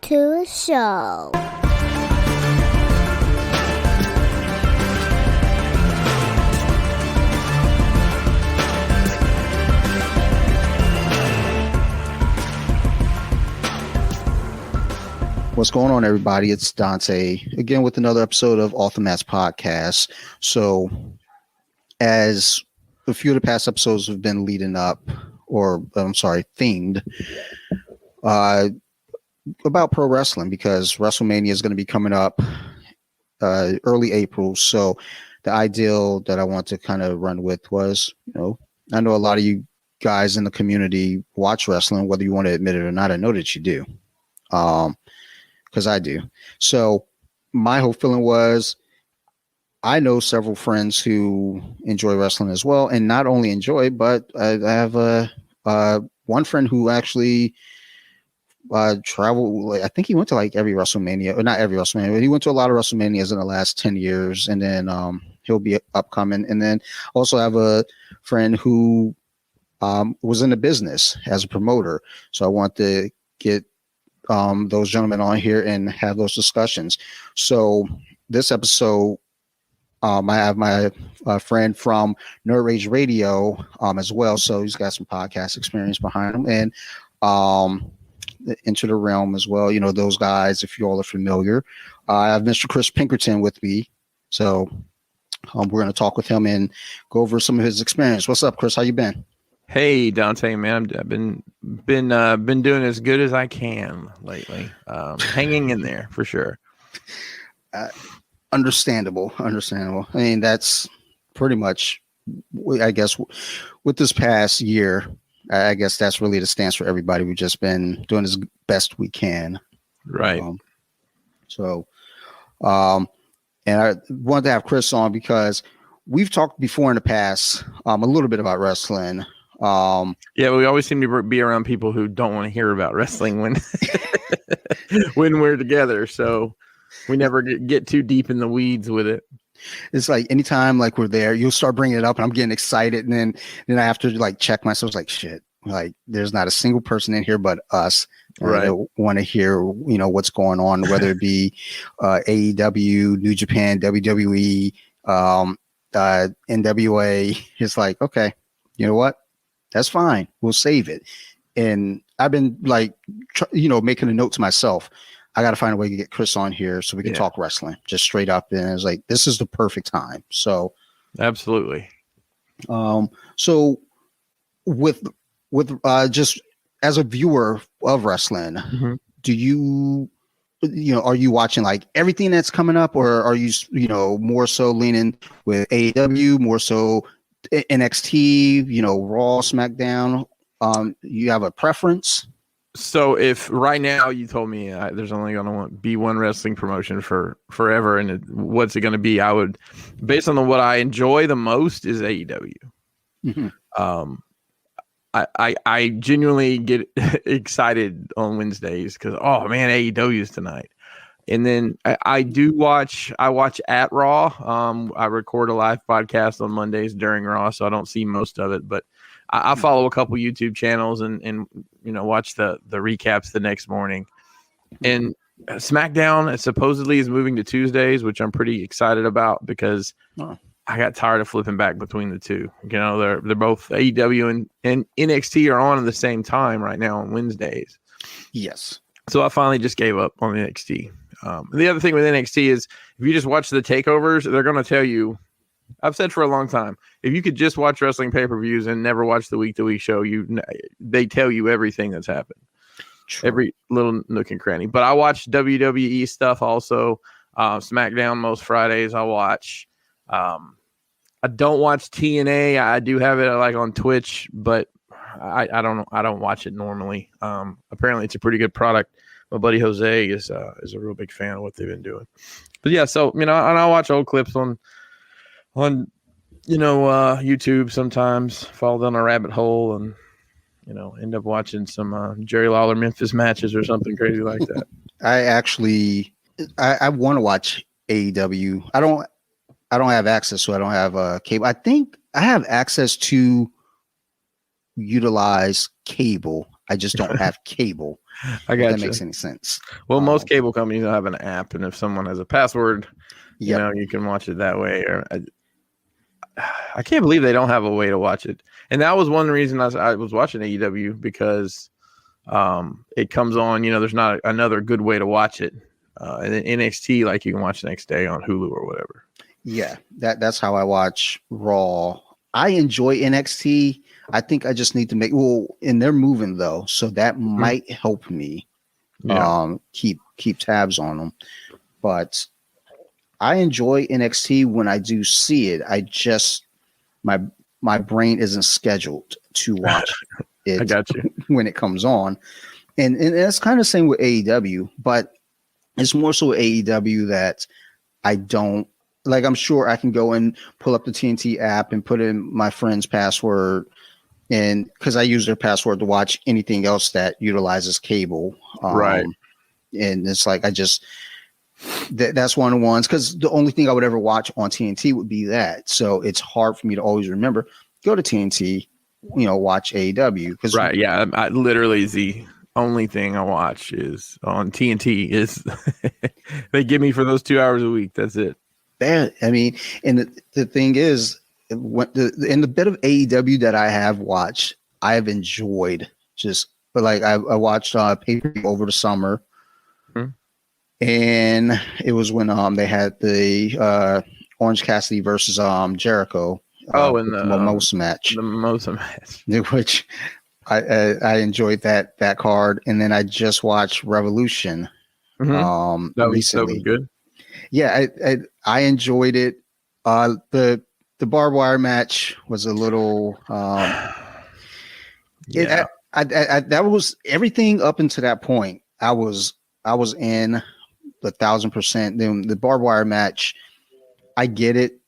to a show. What's going on, everybody? It's Dante again with another episode of Off the Mats Podcast. So, as a few of the past episodes have been leading up, themed about pro wrestling, because WrestleMania is going to be coming up early April. So, the ideal that I want to kind of run with was, I know a lot of you guys in the community watch wrestling, whether you want to admit it or not. I know that you do. Because I do. So my whole feeling was, I know several friends who enjoy wrestling as well, and not only enjoy, but I have one friend who actually traveled. I think he went to like every WrestleMania, or not every WrestleMania, but he went to a lot of WrestleManias in the last 10 years, and then he'll be upcoming. And then also have a friend who was in the business as a promoter. So I want to get those gentlemen on here and have those discussions. So this episode, I have my friend from Nerd Rage Radio as well. So he's got some podcast experience behind him, and Into the Realm as well. You know, those guys, if you all are familiar. I have Mr. Kris Pinkerton with me. So we're going to talk with him and go over some of his experience. What's up, Kris? How you been? Hey, Dante, man, I've been doing as good as I can lately. Hanging in there for sure. Understandable. I mean, that's pretty much, I guess, with this past year, I guess that's really the stance for everybody. We've just been doing as best we can. Right. And I wanted to have Kris on because we've talked before in the past a little bit about wrestling. Yeah, we always seem to be around people who don't want to hear about wrestling when when we're together, so we never get too deep in the weeds with it. It's like anytime like we're there, you'll start bringing it up and I'm getting excited, and then I have to like check myself, like, shit, like there's not a single person in here but us. Right. I want to hear, what's going on, whether it be AEW, New Japan, WWE, NWA. It's like, okay, you know what? That's fine. We'll save it. And I've been like, making a note to myself. I got to find a way to get Kris on here so we can talk wrestling just straight up. And it's like, this is the perfect time. So absolutely. So with just as a viewer of wrestling, do you, are you watching like everything that's coming up, or are you, more so leaning with AEW, more so NXT, Raw, SmackDown? You have a preference? So if right now you told me there's only going to be one wrestling promotion for forever, and what's it going to be? I would, based on what I enjoy the most, is AEW. Mm-hmm. I genuinely get excited on Wednesdays because, oh man, AEW is tonight. And then I watch at Raw. I record a live podcast on Mondays during Raw, so I don't see most of it, but I follow a couple YouTube channels and watch the recaps the next morning. And SmackDown supposedly is moving to Tuesdays, which I'm pretty excited about because I got tired of flipping back between the two. They're both AEW and NXT are on at the same time right now on Wednesdays. Yes. So I finally just gave up on NXT. The other thing with NXT is if you just watch the takeovers, they're going to tell you, I've said for a long time, if you could just watch wrestling pay-per-views and never watch the week-to-week show, they tell you everything that's happened. True. Every little nook and cranny. But I watch WWE stuff also. SmackDown most Fridays I watch. I don't watch TNA. I do have it like on Twitch, but I don't watch it normally. Apparently it's a pretty good product. My buddy Jose is a real big fan of what they've been doing. But yeah, so and I watch old clips on YouTube sometimes, fall down a rabbit hole and end up watching some Jerry Lawler Memphis matches or something crazy like that. I want to watch AEW. I don't have access, so I don't have cable. I think I have access to utilize cable. I just don't have cable. I if got that you. makes any sense. Well, most cable companies will have an app, and if someone has a password, you know, you can watch it that way. Or I can't believe they don't have a way to watch it. And that was one reason I was watching AEW, because it comes on, you know, there's not another good way to watch it. And then NXT, like you can watch the next day on Hulu or whatever. Yeah, that's how I watch Raw. I enjoy NXT. I think I just need to and they're moving though, so that might help me keep tabs on them. But I enjoy NXT when I do see it. I just my brain isn't scheduled to watch it I got you. when it comes on. And that's kind of the same with AEW, but it's more so AEW that I don't like. I'm sure I can go and pull up the TNT app and put in my friend's password, and because I use their password to watch anything else that utilizes cable. Right. And it's like that's one of the ones, because the only thing I would ever watch on TNT would be that. So it's hard for me to always remember, go to TNT, you know, watch AEW. Right. Yeah. I literally the only thing I watch is on TNT is they give me for those 2 hours a week. That's it. I mean, and the thing is, in the bit of AEW that I have watched, I have enjoyed but like I watched pay-per-view over the summer. And it was when they had the Orange Cassidy versus Jericho. And the Mimosa match. The Mimosa match, which I enjoyed that card. And then I just watched Revolution recently. That was good. Yeah, I enjoyed it. The barbed wire match was a little. That was everything up until that point. I was in 1,000%. Then the barbed wire match, I get it,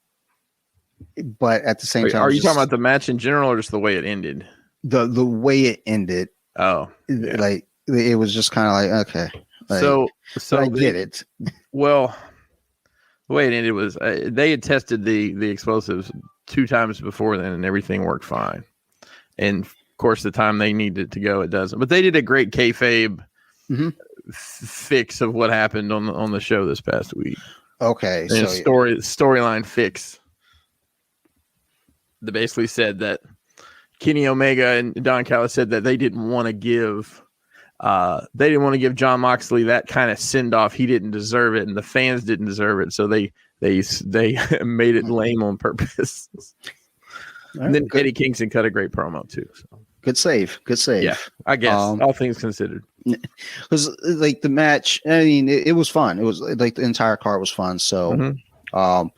but at the same time, are you talking about the match in general or just the way it ended? The way it ended. Oh, yeah. Like it was just kind of like, okay. Like, so I get it. Well, the way it ended was they had tested the explosives 2 times before then, and everything worked fine. And of course, the time they needed to go, it doesn't. But they did a great kayfabe fix of what happened on the show this past week. Okay, and so storyline fix. They basically said that Kenny Omega and Don Callis said that they didn't want to give Jon Moxley that kind of send off. He didn't deserve it, and the fans didn't deserve it. So they made it lame on purpose. And then Eddie Kingston cut a great promo too. So. Good save. Yeah, I guess all things considered. Because like the match, I mean, it was fun. It was like the entire card was fun. So, and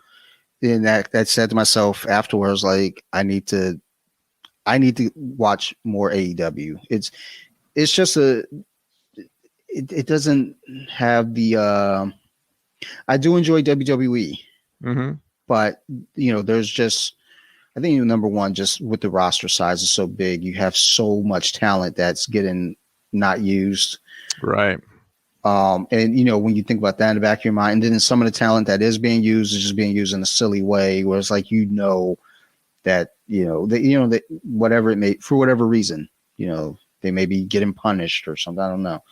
that said to myself afterwards, like I need to watch more AEW. It's just it doesn't have the. I do enjoy WWE, but you know, there's just. I think number one, just with the roster size is so big, you have so much talent that's getting not used. Right. And you know, when you think about that in the back of your mind, and then some of the talent that is being used is just being used in a silly way, where it's like, that, that whatever it may, for whatever reason, they may be getting punished or something. I don't know.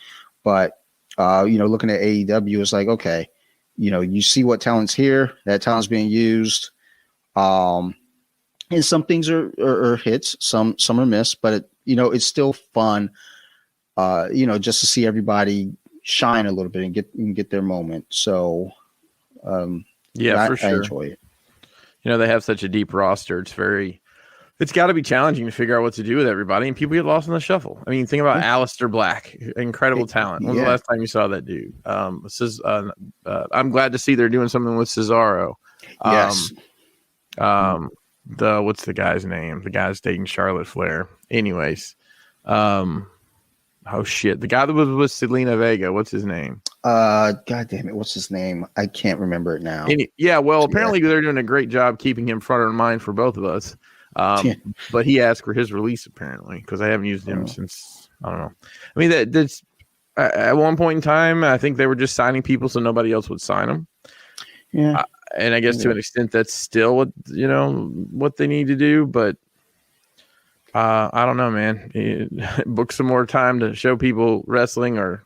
But, looking at AEW, it's like, okay, you see what talent's here, that talent's being used. And some things are hits, some are missed, but it's still fun, just to see everybody shine a little bit and get their moment. So, for sure. I enjoy it. They have such a deep roster. It's got to be challenging to figure out what to do with everybody, and people get lost in the shuffle. I mean, think about Aleister Black, incredible talent. When's the last time you saw that dude? I'm glad to see they're doing something with Cesaro. Yes. What's the guy's name? The guy's dating Charlotte Flair. Anyways, the guy that was with Selena Vega. What's his name? God damn it, what's his name? I can't remember it now. Apparently they're doing a great job keeping him front of mind for both of us. But he asked for his release apparently because I haven't used him since I don't know. I mean that's at one point in time I think they were just signing people so nobody else would sign them. Yeah. And I guess to an extent that's still what they need to do, but I don't know, man. Book some more time to show people wrestling, or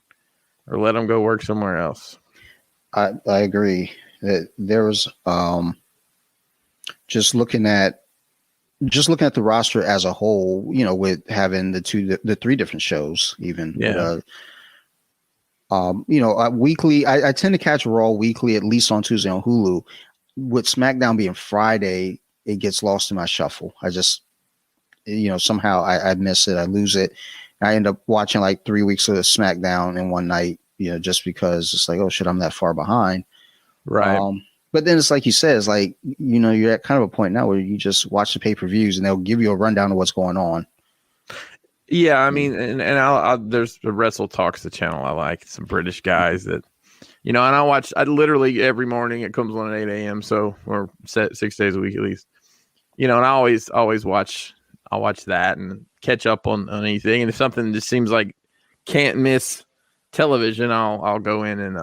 let them go work somewhere else. I agree that there was just looking at the roster as a whole, with having the three different shows, even. Yeah. Weekly, I tend to catch Raw weekly, at least on Tuesday on Hulu. With SmackDown being Friday, it gets lost in my shuffle. I just, somehow I miss it. I lose it. I end up watching like 3 weeks of SmackDown in one night, just because it's like, oh shit, I'm that far behind. Right. But then it's like you said, it's like, you're at kind of a point now where you just watch the pay-per-views and they'll give you a rundown of what's going on. Yeah, I mean, and I'll there's the Wrestle Talks, the channel I like, some British guys that, and I literally every morning it comes on at 8 a.m. So we're set 6 days a week at least, and I always I'll watch that and catch up on anything. And if something just seems like can't miss television, I'll go in and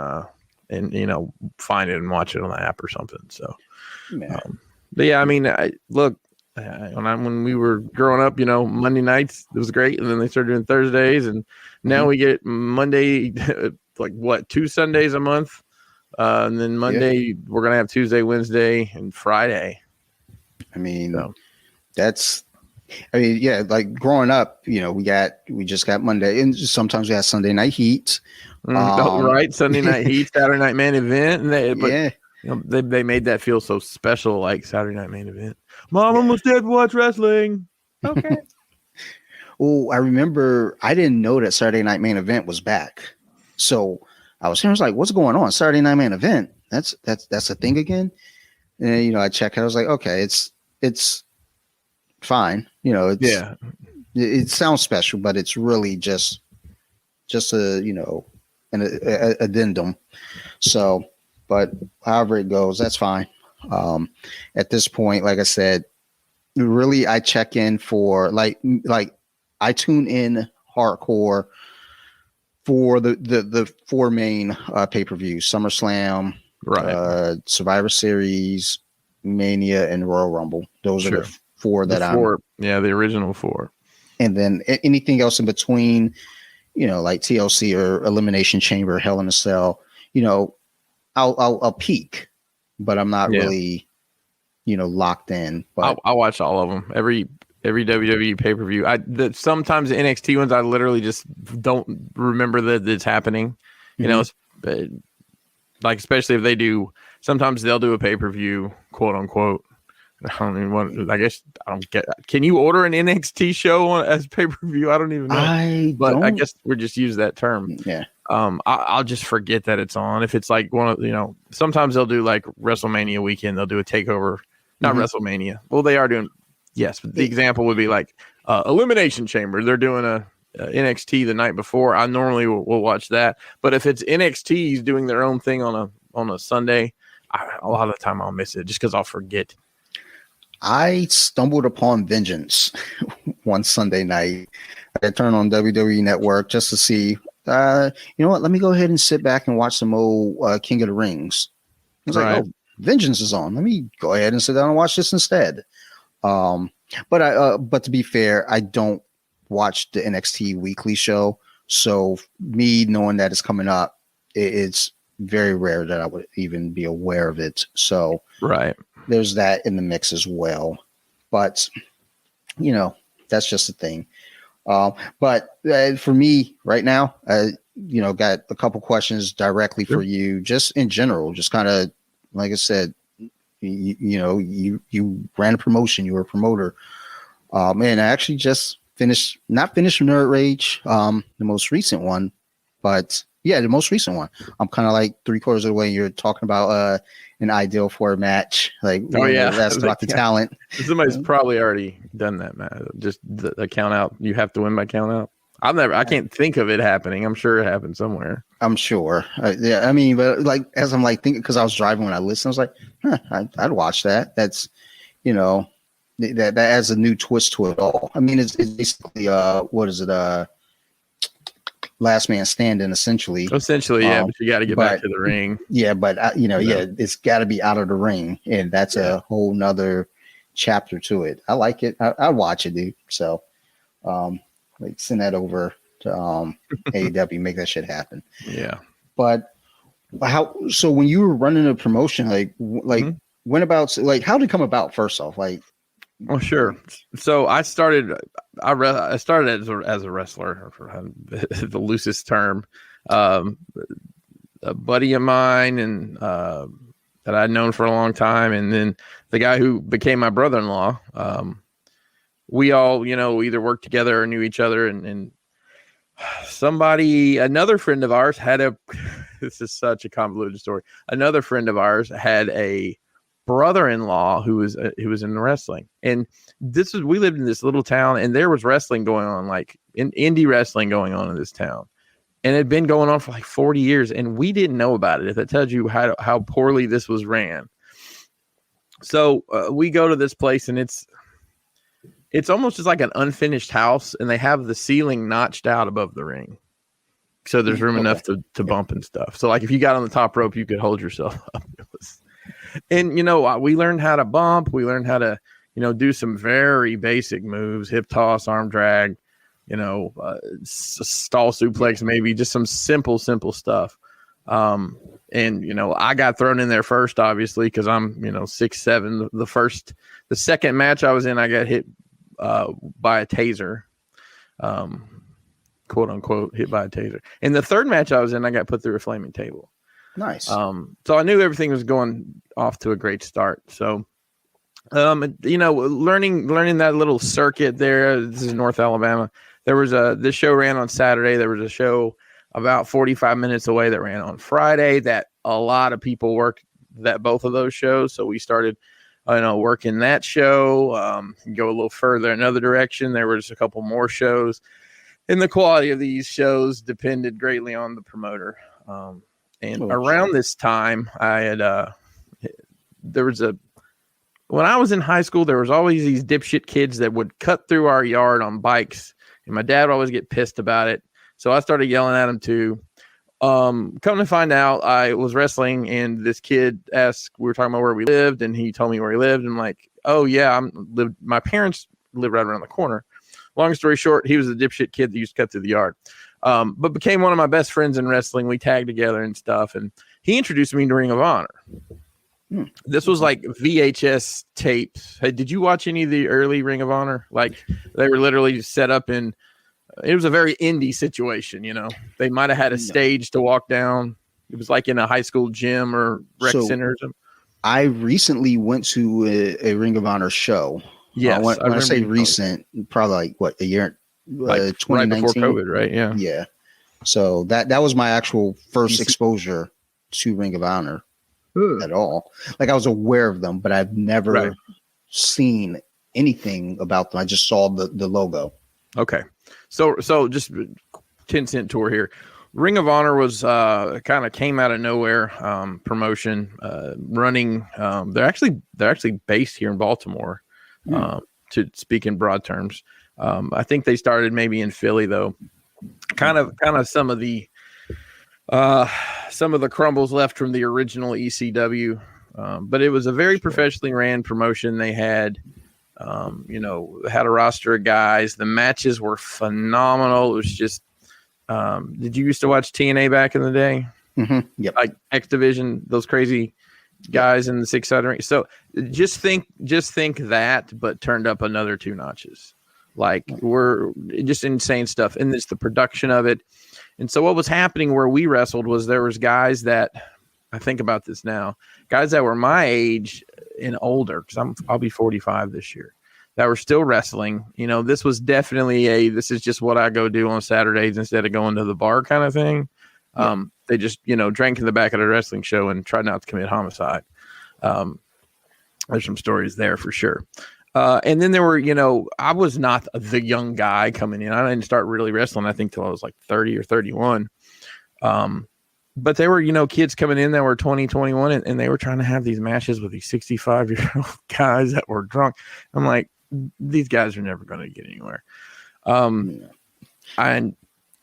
find it and watch it on the app or something. So, Yeah. but yeah, I mean, when we were growing up, Monday nights, it was great. And then they started doing Thursdays, and now we get Monday, like 2 Sundays a month. And then Monday, we're going to have Tuesday, Wednesday, and Friday. I mean, like growing up, we just got Monday, and sometimes we had Sunday Night Heat. Right. Sunday Night Heat, Saturday Night Main Event. And they made that feel so special, like Saturday Night Main Event. Mom almost dead to watch wrestling. Okay. Oh, I remember I didn't know that Saturday Night Main Event was back. So I was like, what's going on? Saturday Night Main Event. That's a thing again. And I checked it. I was like, okay, it's fine. It sounds special, but it's really just an addendum. So, but however it goes, that's fine. At this point, like I said, really, I check in for like I tune in hardcore for the 4 main pay-per-views: SummerSlam, right, Survivor Series, Mania, and Royal Rumble. Those are the 4 that the original 4. And then anything else in between, like TLC or Elimination Chamber, Hell in a Cell, I'll peek, but I'm not really, locked in. But I watch all of them. Every WWE pay-per-view. Sometimes the NXT ones, I literally just don't remember that it's happening. Like, especially if they do, sometimes they'll do a pay-per-view, quote unquote. I don't even want. I guess I don't get. Can you order an NXT show as pay-per-view? I don't even know. I guess we just use that term. Yeah. I'll just forget that it's on. If it's like one of sometimes they'll do like WrestleMania weekend. They'll do a takeover. Not WrestleMania. Well, they are doing. Yes, but the example would be like Elimination Chamber. They're doing a NXT the night before. I normally will watch that. But if it's NXT's doing their own thing on a Sunday, a lot of the time I'll miss it just because I'll forget. I stumbled upon Vengeance one Sunday night. I turned on WWE Network just to see, you know what, let me go ahead and sit back and watch some old King of the Rings. I was like, oh, Vengeance is on. Let me go ahead and sit down and watch this instead. But to be fair, I don't watch the NXT weekly show. So me knowing that it's coming up, it's very rare that I would even be aware of it. So there's that in the mix as well. But, that's just a thing. But for me right now, got a couple questions directly for you, just in general, just kind of, like I said, you ran a promotion, you were a promoter. And I actually just not finished Nerd Rage, the most recent one, but yeah, the most recent one. I'm kind of like 3/4 of the way. You're talking about an ideal for a match. Like, that's about the talent. Somebody's probably already done that, Matt. Just the count out. You have to win by count out. I can't think of it happening. I'm sure it happened somewhere. I'm sure. Yeah, I mean, but like as I'm like thinking, because I was driving when I listened, I was like, I'd watch that. That's, that adds a new twist to it all. I mean, it's basically what is it? Last man standing, essentially. Yeah, but you got to get back to the ring. Yeah, but it's got to be out of the ring, and that's a whole nother chapter to it. I like it. I watch it, dude. So Like send that over to AEW, make that shit happen. Yeah. But so when you were running a promotion, when about, like, how did it come about first off? Like, oh, sure. So I started as a wrestler, for the loosest term. A buddy of mine and that I'd known for a long time, and then the guy who became my brother-in-law. We all, either worked together or knew each other, and another friend of ours this is such a convoluted story. Another friend of ours had a brother-in-law who was in wrestling, and we lived in this little town, and there was wrestling going on, like indie wrestling going on in this town, and it had been going on for like 40 years, and we didn't know about it. If that tells you how poorly this was ran. So we go to this place, and it's almost just like an unfinished house, and they have the ceiling notched out above the ring, so there's room enough to bump and stuff. So like if you got on the top rope, you could hold yourself up. And we learned how to bump. We learned how to do some very basic moves, hip toss, arm drag, stall suplex, maybe just some simple stuff. And I got thrown in there first, obviously, because I'm 6'7". The second match I was in, I got hit by a taser, quote unquote, hit by a taser. And the third match I was in, I got put through a flaming table. Nice. So I knew everything was going off to a great start. So, learning that little circuit there. This is North Alabama. There was this show ran on Saturday. There was a show about 45 minutes away that ran on Friday that a lot of people worked both of those shows. So we started, working that show, go a little further another direction. There was a couple more shows, and the quality of these shows depended greatly on the promoter. Around this time, I had, when I was in high school, there was always these dipshit kids that would cut through our yard on bikes, and my dad would always get pissed about it. So I started yelling at him too. Come to find out, I was wrestling, and this kid asked, we were talking about where we lived, and he told me where he lived. I'm like, oh yeah, my parents live right around the corner. Long story short, he was a dipshit kid that used to cut through the yard. But became one of my best friends in wrestling. We tagged together and stuff, and he introduced me to Ring of Honor. This was like VHS tapes. Hey, did you watch any of the early Ring of Honor? Like, they were literally set up in. It was a very indie situation, They might have had a stage to walk down. It was like in a high school gym or rec center or something. I recently went to a Ring of Honor show. Yes, when I say recent, probably like a year, 2019, right before COVID, right? Yeah, yeah. So that was my actual first exposure to Ring of Honor at all. Like, I was aware of them, but I've never seen anything about them. I just saw the logo. Okay. So just 10-cent tour here. Ring of Honor was kind of came out of nowhere promotion running. They're actually based here in Baltimore. To speak in broad terms, I think they started maybe in Philly though. Kind of some of the crumbles left from the original ECW, but it was a very professionally ran promotion. They had. Had a roster of guys. The matches were phenomenal. It was just, did you used to watch TNA back in the day? Mm-hmm. Yep. Like X Division, those crazy guys in the 6-side ring. So just think that, but turned up another 2 notches. Like, we're just insane stuff. And it's the production of it. And so what was happening where we wrestled was there was guys that, I think about this now, guys that were my age and older, because I'll be 45 this year, that were still wrestling. This was definitely this is just what I go do on Saturdays instead of going to the bar kind of thing. They just, drank in the back of the wrestling show and tried not to commit homicide. There's some stories there for sure. And then there were, I was not the young guy coming in. I didn't start really wrestling, I think, till I was like 30 or 31. But there were, kids coming in that were 20, 21, and they were trying to have these matches with these 65-year-old guys that were drunk. I'm like, these guys are never going to get anywhere. And,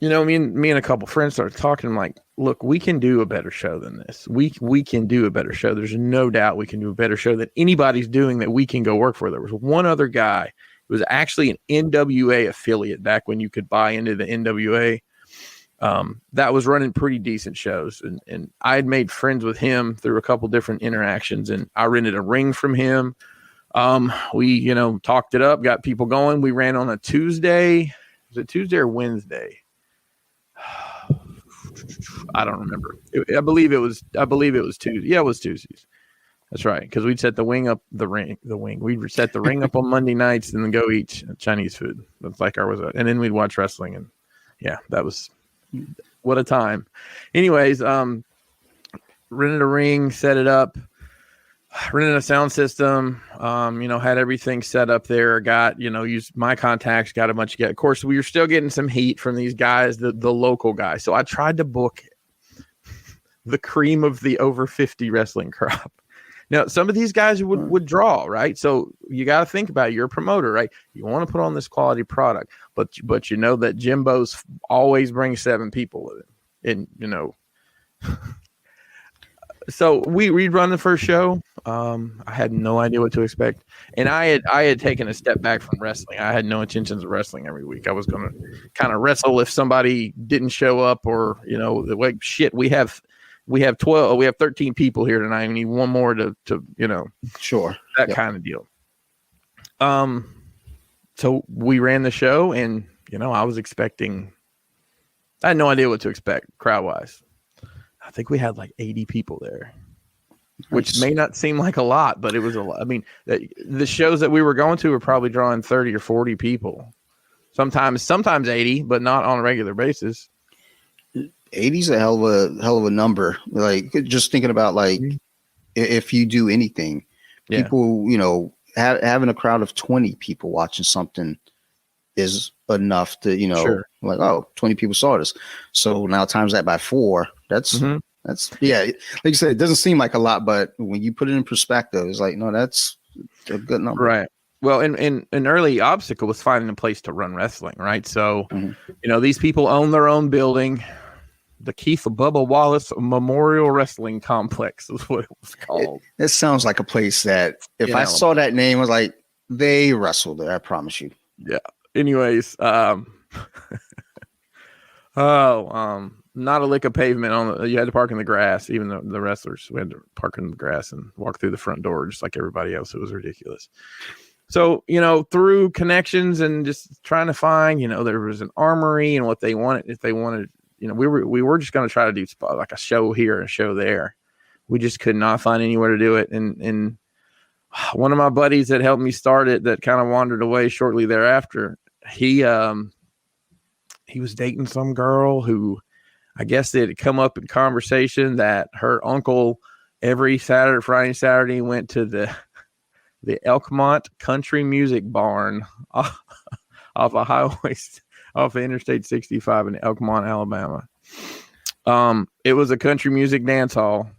me and a couple friends started talking. I'm like, look, we can do a better show than this. We can do a better show. There's no doubt we can do a better show than anybody's doing that we can go work for. There was one other guy was actually an NWA affiliate back when you could buy into the NWA. That was running pretty decent shows. And I had made friends with him through a couple different interactions, and I rented a ring from him. We, talked it up, got people going. We ran on a Tuesday. Was it Tuesday or Wednesday? I don't remember. I believe it was Tuesday. Yeah, it was Tuesdays. That's right. Because we'd set the wing. We'd set the ring up on Monday nights and then go eat Chinese food. That's like and then we'd watch wrestling. And yeah, that was what a time. Anyways, rented a ring, set it up, rented a sound system, had everything set up there, used my contacts, got a bunch of of course, we were still getting some heat from these guys, the local guys. So I tried to book the cream of the over 50 wrestling crop. Now, some of these guys would draw, right? So you got to think about it. You're a promoter, right? You want to put on this quality product, but you know that Jimbo's always brings 7 people with him. And, so we'd run the first show. I had no idea what to expect. And I had taken a step back from wrestling. I had no intentions of wrestling every week. I was going to kind of wrestle if somebody didn't show up, or, we have 13 people here tonight. We need one more to sure, that kind of deal. So we ran the show, and, I was expecting, I had no idea what to expect crowd wise. I think we had like 80 people there, which may not seem like a lot, but it was a lot. I mean, the shows that we were going to were probably drawing 30 or 40 people, sometimes 80, but not on a regular basis. 80 is a hell of a number. Like, just thinking about, like, if you do anything, people, having a crowd of 20 people watching something is enough to, sure. Like, oh, 20 people saw this. So now times that by 4, that's, yeah. Like you said, it doesn't seem like a lot, but when you put it in perspective, it's like, no, that's a good number. Right. Well, an early obstacle was finding a place to run wrestling, right? So, these people own their own building. The Keith Bubba Wallace Memorial Wrestling Complex is what it was called. It sounds like a place that if I saw that name, I was like, they wrestled there. I promise you. Yeah. Anyways, not a lick of pavement you had to park in the grass. Even the wrestlers, we had to park in the grass and walk through the front door just like everybody else. It was ridiculous. So, through connections and just trying to find, there was an armory and what they wanted. If they wanted, we were just going to try to do like a show here and a show there. We just could not find anywhere to do it. And one of my buddies that helped me start it, that kind of wandered away shortly thereafter, he was dating some girl who, I guess it had come up in conversation that her uncle every Friday, Saturday went to the Elkmont Country Music Barn off of Interstate 65 in Elkmont, Alabama. It was a country music dance hall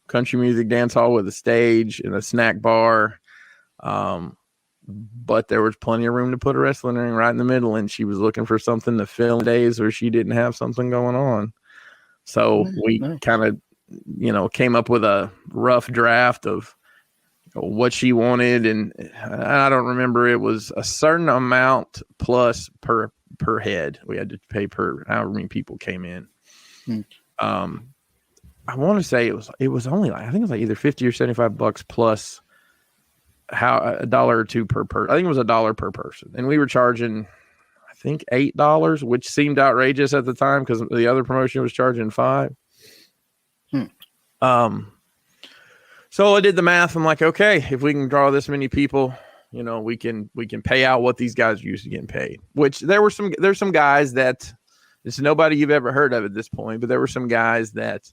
with a stage and a snack bar. But there was plenty of room to put a wrestling ring right in the middle, and she was looking for something to fill in days where she didn't have something going on. So we kind of, came up with a rough draft of what she wanted, and I don't remember. It was a certain amount plus per head. We had to pay per however many people came in. I want to say it was only like, I think it was like either $50 or $75 plus $1 or $2 per person. I think it was $1 per person, and we were charging, I think, $8, which seemed outrageous at the time because the other promotion was charging $5. So I did the math. I'm like, okay, if we can draw this many people, we can pay out what these guys are used to getting paid. Which there's some guys that it's nobody you've ever heard of at this point, but there were some guys that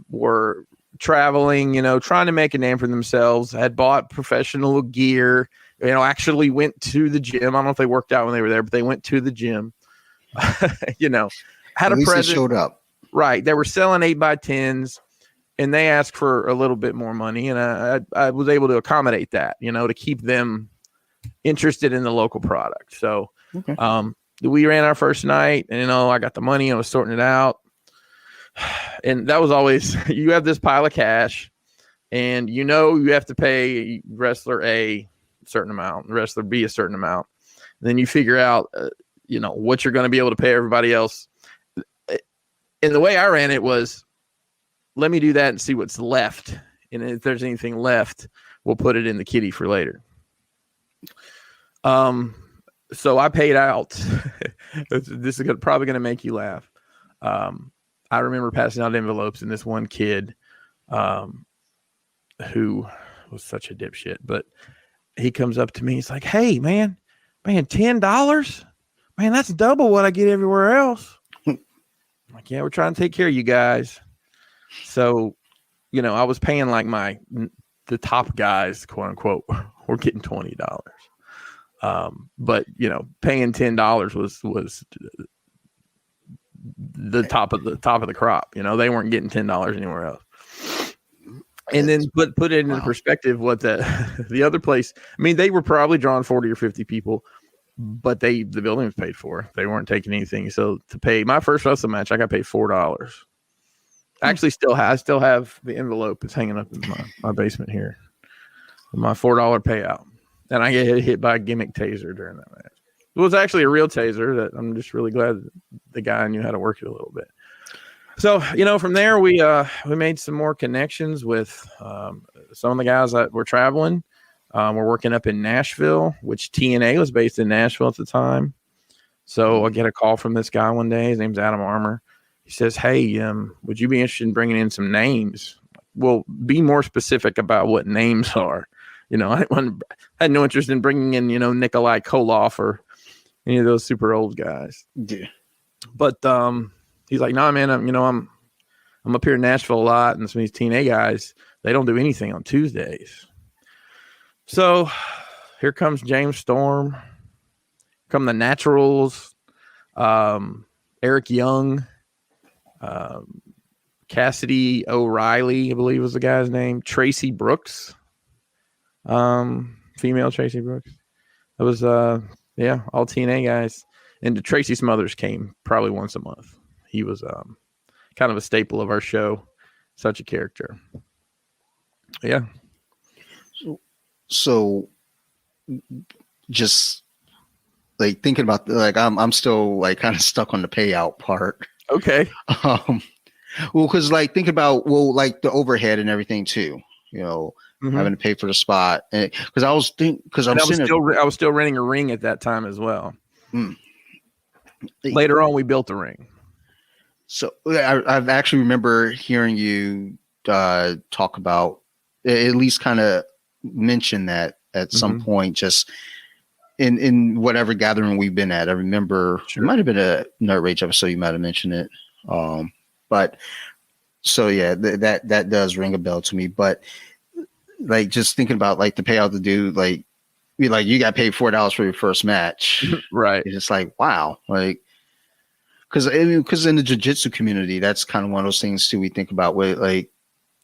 were traveling, trying to make a name for themselves, had bought professional gear, actually went to the gym. I don't know if they worked out when they were there, but they went to the gym, had at a least present. they showed up. Right. They were selling 8x10s, and they asked for a little bit more money. And I was able to accommodate that, to keep them interested in the local product. So, we ran our first night, and, I got the money. I was sorting it out. And that was always, you have this pile of cash, and you have to pay wrestler A, certain amount, wrestler B a certain amount. And then you figure out, what you're going to be able to pay everybody else. And the way I ran it was, let me do that and see what's left. And if there's anything left, we'll put it in the kitty for later. So I paid out. This is probably going to make you laugh. I remember passing out envelopes, and this one kid, who was such a dipshit, but he comes up to me. He's like, "Hey, man, $10, man, that's double what I get everywhere else." I'm like, "Yeah, we're trying to take care of you guys." So, I was paying like the top guys, quote unquote, were getting $20. But paying $10 was the top of the crop. They weren't getting $10 anywhere else. And then put it into perspective, what the other place, I mean, they were probably drawing 40 or 50 people, but the building was paid for. They weren't taking anything. So to pay my first wrestling match, I got paid $4. Actually, I still have the envelope. It's hanging up in my basement here. My $4 payout. And I get hit by a gimmick taser during that match. It was actually a real taser. That I'm just really glad that the guy knew how to work it a little bit. So, from there, we made some more connections with some of the guys that were traveling. We're working up in Nashville, which TNA was based in Nashville at the time. So I get a call from this guy one day. His name's Adam Armour. He says, "Hey, would you be interested in bringing in some names?" Well, be more specific about what names are. I had no interest in bringing in, Nikolai Koloff or any of those super old guys. Yeah. But he's like, "Nah, man, I'm up here in Nashville a lot, and some of these TNA guys, they don't do anything on Tuesdays." So here comes James Storm, come the Naturals, Eric Young, Cassidy O'Reilly, I believe was the guy's name, Tracy Brooks, female Tracy Brooks. It was all TNA guys, and Tracy Smothers came probably once a month. He was kind of a staple of our show, such a character. Yeah. So just like thinking about I'm still like kind of stuck on the payout part. Okay. Well, because like think about like the overhead and everything too. Having to pay for the spot, and because I was still renting a ring at that time as well. Mm. Later on, we built a ring. So I've actually remember hearing you talk about, at least kind of mention that at some point, just in whatever gathering we've been at. I remember it might have been a Nerd Rage episode. You might have mentioned it. But so yeah, that does ring a bell to me. But like just thinking about like the payout to do, like you got paid $4 for your first match, right? It's just like, wow, like because in the jiu-jitsu community, that's kind of one of those things too. We think about with like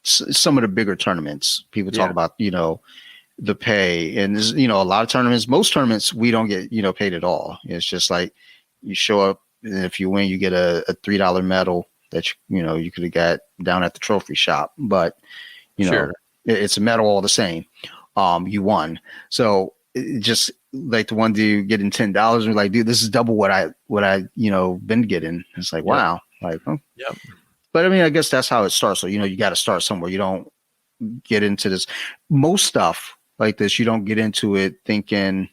some of the bigger tournaments, people talk about the pay, and a lot of tournaments, most tournaments we don't get paid at all. It's just like you show up, and if you win, you get a $3 medal that you could have got down at the trophy shop, but it's a medal all the same. You won. So it just like the one dude getting $10 and like, dude, this is double what I been getting. It's like, wow. Like, Yep. But I mean, I guess that's how it starts. So, you got to start somewhere. You don't get into this. Most stuff like this, you don't get into it thinking,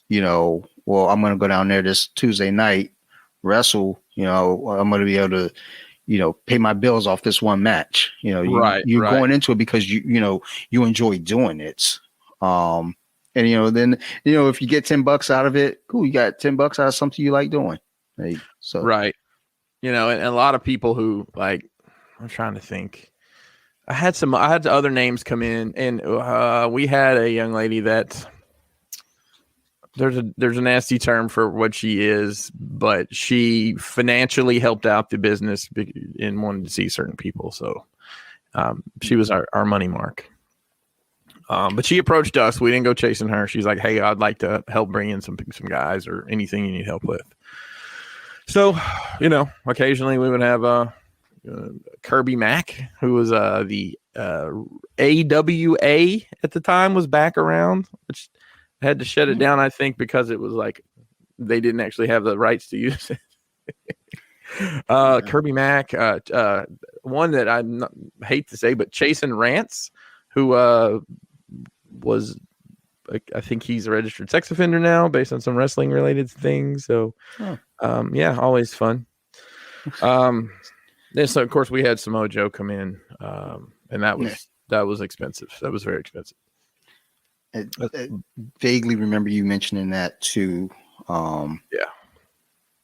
well, I'm going to go down there this Tuesday night, wrestle, I'm going to be able to, pay my bills off this one match. You're going into it because you enjoy doing it. And then if you get $10 out of it, cool. You got $10 out of something you like doing. So right. And a lot of people who like, I'm trying to think. I had other names come in, and we had a young lady that there's a nasty term for what she is, but she financially helped out the business and wanted to see certain people. So she was our money mark. But she approached us. We didn't go chasing her. She's like, "Hey, I'd like to help bring in some guys or anything you need help with." So, occasionally we would have Kirby Mack, who was the AWA at the time, was back around, which Had to shut it down, I think, because it was like they didn't actually have the rights to use it. Kirby Mack, one that hate to say, but Chasen Rance, who was, I think he's a registered sex offender now based on some wrestling related things. So, yeah, always fun. Then so of course we had Samoa Joe come in, and that was expensive. That was very expensive. I vaguely remember you mentioning that too. Yeah.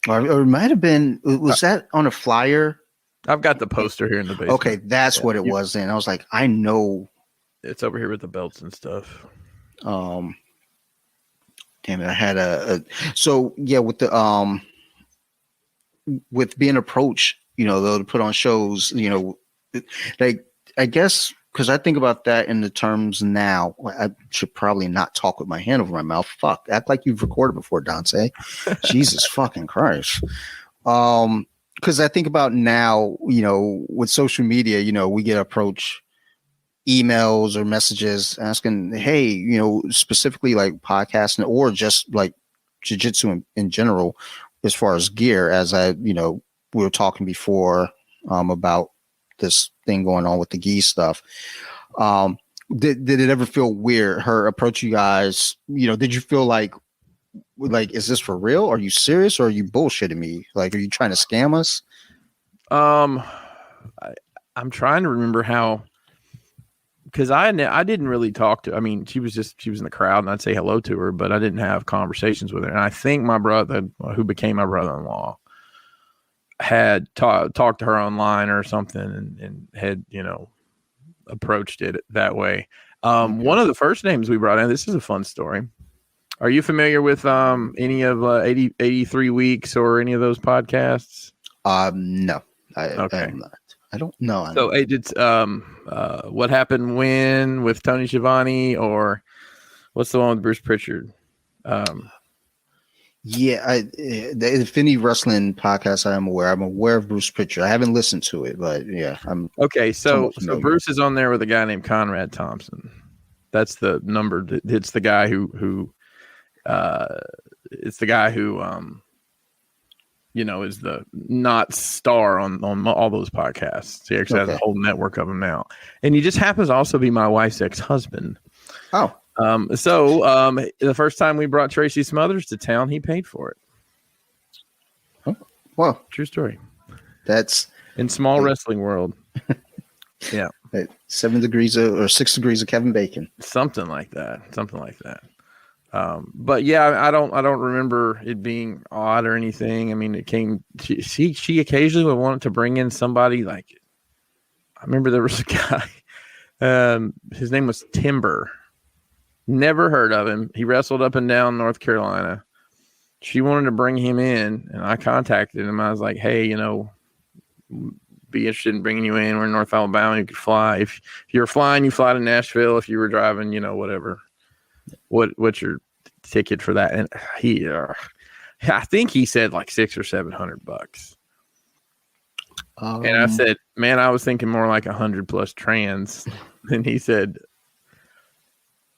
Or it might have been, was that on a flyer? I've got the poster here in the basement. Okay, that's what it was then. I was like, I know. It's over here with the belts and stuff. Damn it, I had so yeah, with the with being approached, though, to put on shows, like, I guess, because I think about that in the terms now, I should probably not talk with my hand over my mouth. Fuck, act like you've recorded before, Dante. Jesus fucking Christ. Because I think about now, with social media, we get approached emails or messages asking, hey, specifically like podcasting or just like jiu-jitsu in general, as far as gear, as we were talking before about this thing going on with the gi stuff. Did it ever feel weird, her approach you guys? Did you feel like, is this for real? Are you serious, or are you bullshitting me? Like, are you trying to scam us? I'm trying to remember how, because I didn't really talk to. I mean, she was in the crowd, and I'd say hello to her, but I didn't have conversations with her. And I think my brother, who became my brother-in-law, had talked to her online or something, and had approached it that way. One of the first names we brought in. This is a fun story. Are you familiar with any of 83 Weeks or any of those podcasts? No, I'm not. I don't know. So it's What Happened When with Tony Schiavone, or what's the one with Bruce Pritchard? Yeah, the Infinity Wrestling podcast, I'm aware of Bruce Pritchard. I haven't listened to it, but yeah, I'm okay. So Bruce is on there with a guy named Conrad Thompson. That's the number. It's the guy who is the not star on all those podcasts. He actually has a whole network of them now, and he just happens to also be my wife's ex-husband. Oh. The first time we brought Tracy Smothers to town, he paid for it. Oh, well, true story. That's in small wrestling world. Yeah. 7 degrees or 6 degrees of Kevin Bacon. Something like that. But yeah, I don't remember it being odd or anything. I mean, it came, she occasionally would want to bring in somebody. Like, I remember there was a guy, his name was Timber. Never heard of him. He wrestled up and down North Carolina. She wanted to bring him in, and I contacted him. I was like, hey, be interested in bringing you in. We're in North Alabama. You could fly. If you're flying, you fly to Nashville. If you were driving, whatever. What's your ticket for that? And he, I think he said like $600 or $700. And I said, man, I was thinking more like 100 plus trans. And he said,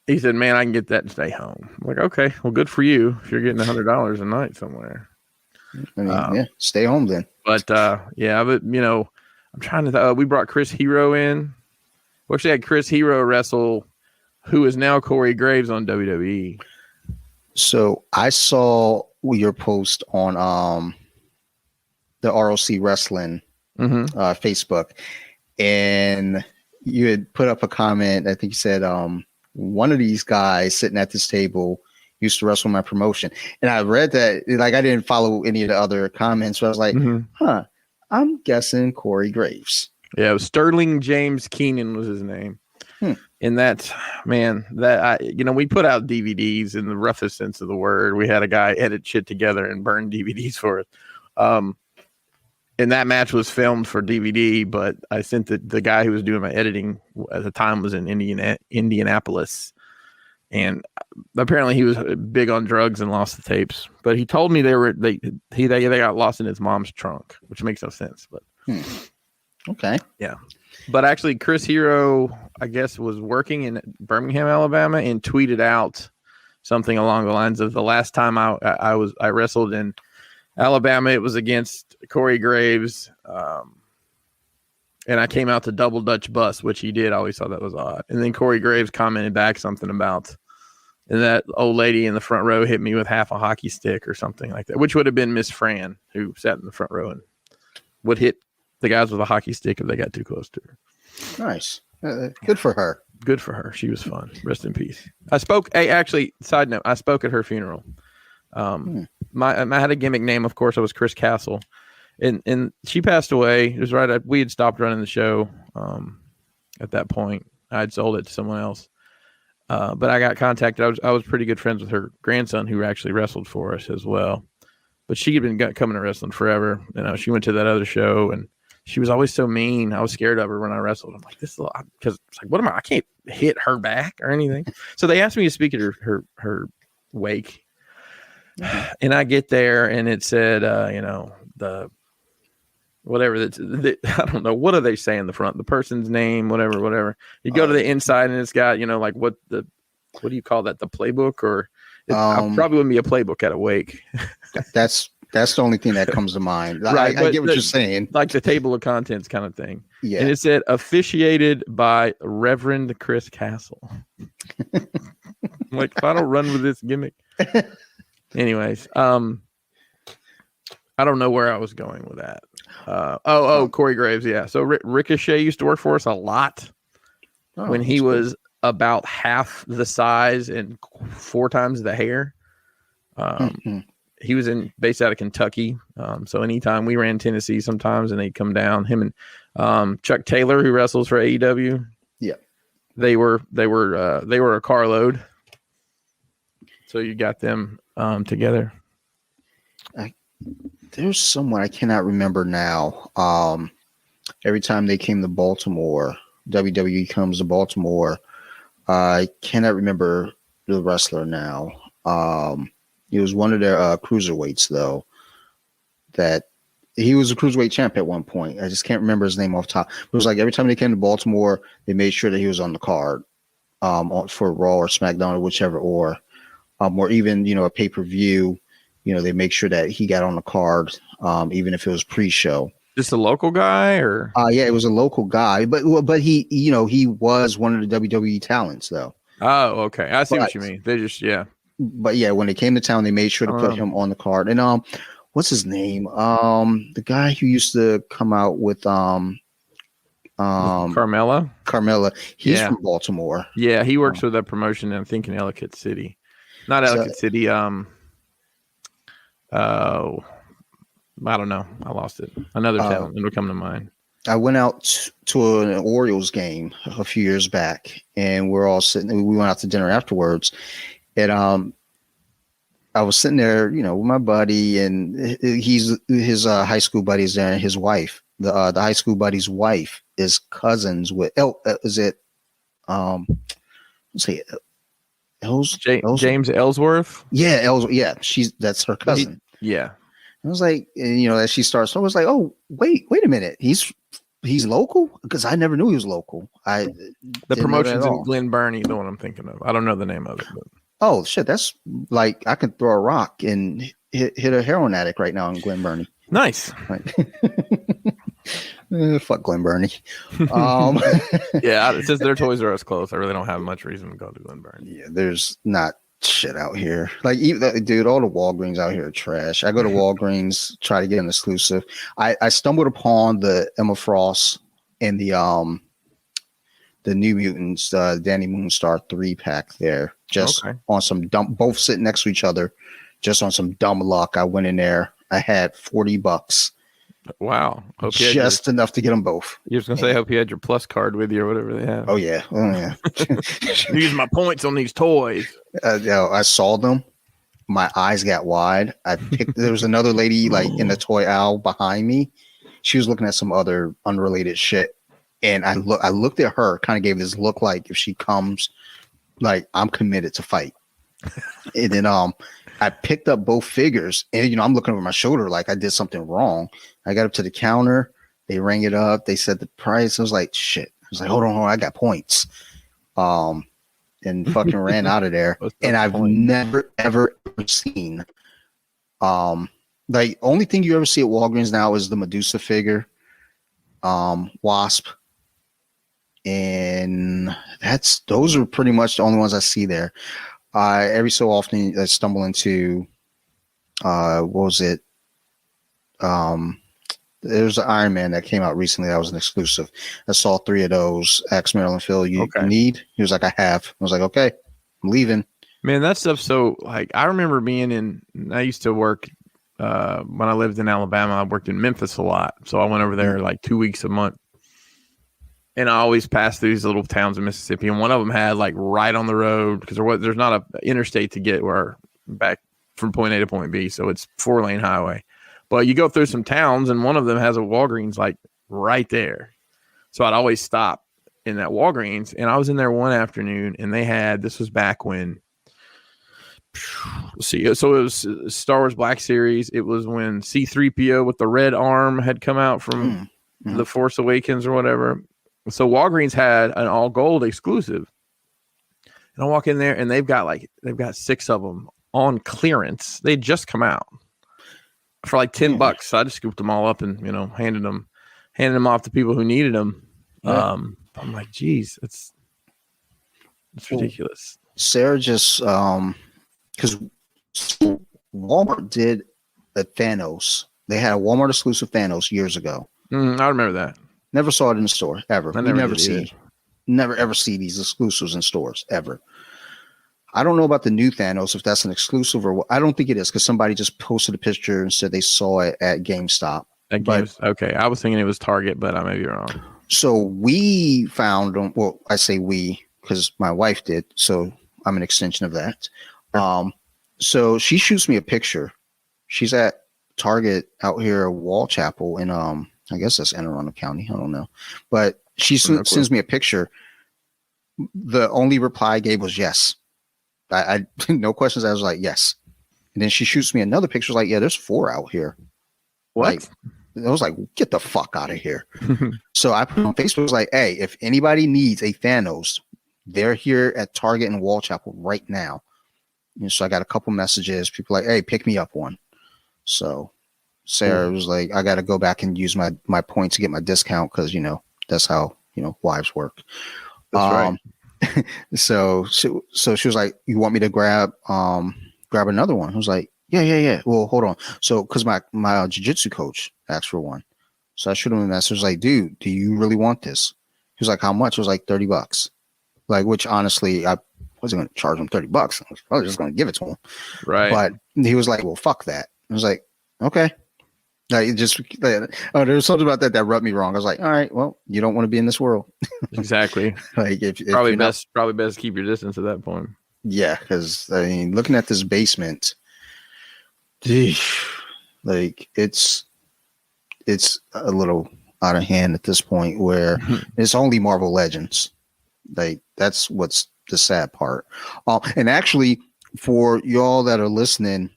man, I can get that and stay home. I'm like, okay, well, good for you if you're getting $100 a night somewhere. I mean, yeah, stay home then. But yeah, but I'm trying to. We brought Chris Hero in. We actually had Chris Hero wrestle, who is now Corey Graves on WWE. So I saw your post on the ROC Wrestling Facebook, and you had put up a comment. I think you said one of these guys sitting at this table used to wrestle my promotion. And I read that, like, I didn't follow any of the other comments, but I was like, I'm guessing Corey Graves. Yeah, it was Sterling James Keenan was his name. And that, man, we put out DVDs in the roughest sense of the word. We had a guy edit shit together and burn DVDs for us. And that match was filmed for DVD, but I sent the guy who was doing my editing at the time was in Indianapolis. And apparently he was big on drugs and lost the tapes. But he told me they got lost in his mom's trunk, which makes no sense. But okay, yeah. But actually, Chris Hero, I guess, was working in Birmingham, Alabama, and tweeted out something along the lines of the last time I wrestled in Alabama, it was against Corey Graves, and I came out to double Dutch bust, which he did. I always thought that was odd. And then Corey Graves commented back something about, and that old lady in the front row hit me with half a hockey stick or something like that, which would have been Miss Fran, who sat in the front row and would hit the guys with a hockey stick if they got too close to her. Nice. Good for her. Good for her. She was fun. Rest in peace. I spoke. Actually, side note, I spoke at her funeral. I had a gimmick name, of course. I was Chris Castle, and she passed away. It was right. We had stopped running the show. At that point, I had sold it to someone else. But I got contacted. I was pretty good friends with her grandson, who actually wrestled for us as well. But she had been coming to wrestling forever. She went to that other show, and she was always so mean. I was scared of her when I wrestled. I'm like, because it's like, what am I? I can't hit her back or anything. So they asked me to speak at her wake, and I get there, and it said, the whatever I don't know, what are they saying in the front? The person's name, whatever. You go to the inside, and it's got what do you call that? The playbook, or I probably wouldn't be a playbook at a wake. That's the only thing that comes to mind. Right, I get what you're saying. Like the table of contents kind of thing. Yeah. And it said officiated by Reverend Chris Castle. Like, if I don't run with this gimmick. Anyways, I don't know where I was going with that. Corey Graves. Yeah. So Ricochet used to work for us a lot when he was about half the size and 4 times the hair. He was based out of Kentucky. So anytime we ran Tennessee sometimes, and they'd come down, him and Chuck Taylor, who wrestles for AEW. Yeah. They were a carload. So you got them together. There's someone I cannot remember now. Every time they came to Baltimore, WWE comes to Baltimore. I cannot remember the wrestler now. He was one of their cruiserweights, though. That he was a cruiserweight champ at one point. I just can't remember his name off top. It was like every time they came to Baltimore, they made sure that he was on the card for Raw or SmackDown or whichever, or even a pay-per-view. They make sure that he got on the card, even if it was pre-show. Just a local guy, or yeah, it was a local guy, but he he was one of the WWE talents, though. Oh, okay, I see what you mean. They just But yeah, when they came to town, they made sure to put him on the card. And what's his name? The guy who used to come out with Carmella. He's from Baltimore. Yeah, he works with that promotion, I think, in Ellicott City. Not Ellicott City. I don't know. I lost it. Another town. It'll come to mind. I went out to an Orioles game a few years back, and we're all sitting. We went out to dinner afterwards, and I was sitting there, with my buddy, and his high school buddies there, and his wife. The high school buddy's wife is cousins with James Ellsworth. Yeah, Ellsworth. Yeah, that's her cousin. Yeah. I was like, as she starts, I was like, oh, wait a minute. He's local? Because I never knew he was local. The promotion's in Glen Burnie, the one I'm thinking of. I don't know the name of it. But. Oh, shit. That's like, I could throw a rock and hit a heroin addict right now in Glen Burnie. Nice. Fuck Glen Burnie. Yeah, since their Toys R Us close, I really don't have much reason to go to Glen Burnie. Yeah, there's not shit out here. Like, dude, all the Walgreens out here are trash. I go to Walgreens, try to get an exclusive. I stumbled upon the Emma Frost and the New Mutants, Danny Moonstar 3-pack there, just on some dumb, both sitting next to each other, just on some dumb luck. I went in there. I had $40. Wow. Just enough to get them both. You was going to say, I hope you had your Plus card with you or whatever they have. Oh, yeah. Use my points on these toys. I saw them. My eyes got wide. There was another lady like in the toy aisle behind me. She was looking at some other unrelated shit. And I looked at her, kind of gave this look like if she comes, like I'm committed to fight. And then I picked up both figures, and I'm looking over my shoulder like I did something wrong. I got up to the counter, they rang it up, they said the price. I was like, shit. I was like, hold on, I got points. And and fucking ran out of there. And I've never ever seen like only thing you ever see at Walgreens now is the Medusa figure, Wasp, and those are pretty much the only ones I see there. Every so often I stumble into what was it? There's an Iron Man that came out recently that was an exclusive. I saw 3 of those. Asked Maryland Phil, you need? He was like, I have. I was like, okay, I'm leaving. Man, that stuff. So like, I remember I used to work when I lived in Alabama. I worked in Memphis a lot. So I went over there like 2 weeks a month. And I always passed through these little towns in Mississippi. And one of them had like right on the road, because there's not a interstate to get back from point A to point B. So it's 4-lane highway. But you go through some towns, and one of them has a Walgreens like right there. So I'd always stop in that Walgreens. And I was in there one afternoon, and this was back when, let's see. So it was Star Wars Black Series. It was when C-3PO with the red arm had come out from The Force Awakens or whatever. So Walgreens had an all gold exclusive. And I walk in there, and they've got 6 of them on clearance. They just come out for like $10. So I just scooped them all up and, handed them off to people who needed them. Yeah. I'm like, geez, it's ridiculous. Sarah just, because Walmart did a Thanos. They had a Walmart exclusive Thanos years ago. I remember that. Never saw it in the store ever. Never ever see these exclusives in stores ever. I don't know about the new Thanos, if that's an exclusive or what. I don't think it is, because somebody just posted a picture and said they saw it at GameStop. Okay. I was thinking it was Target, but I may be wrong. So we found them. Well, I say we because my wife did. So I'm an extension of that. So she shoots me a picture. She's at Target out here at Wall Chapel in I guess that's Anne Arundel County. I don't know. But she sends me a picture. The only reply I gave was yes. I no questions. I was like, yes. And then she shoots me another picture. Like, yeah, there's 4 out here. What? Like, I was like, get the fuck out of here. So I put on Facebook, was like, hey, if anybody needs a Thanos, they're here at Target and Wall Chapel right now. And so I got a couple messages. People like, hey, pick me up one. So Sarah was like, I got to go back and use my points to get my discount, because, that's how, wives work. That's right. So she was like, you want me to grab another one? I was like, yeah. Well, hold on. So, cause my jiu-jitsu coach asked for one. So I showed him a message like, dude, do you really want this? He was like, how much? It was like $30. Like, which honestly, I wasn't going to charge him $30. I was probably just going to give it to him. Right. But he was like, well, fuck that. I was like, okay. Like, there was something about that rubbed me wrong. I was like, all right, well, you don't want to be in this world. Exactly. Like, if probably best to keep your distance at that point. Yeah, because I mean, looking at this basement, like it's a little out of hand at this point, where it's only Marvel Legends. Like, that's what's the sad part. And actually, for y'all that are listening,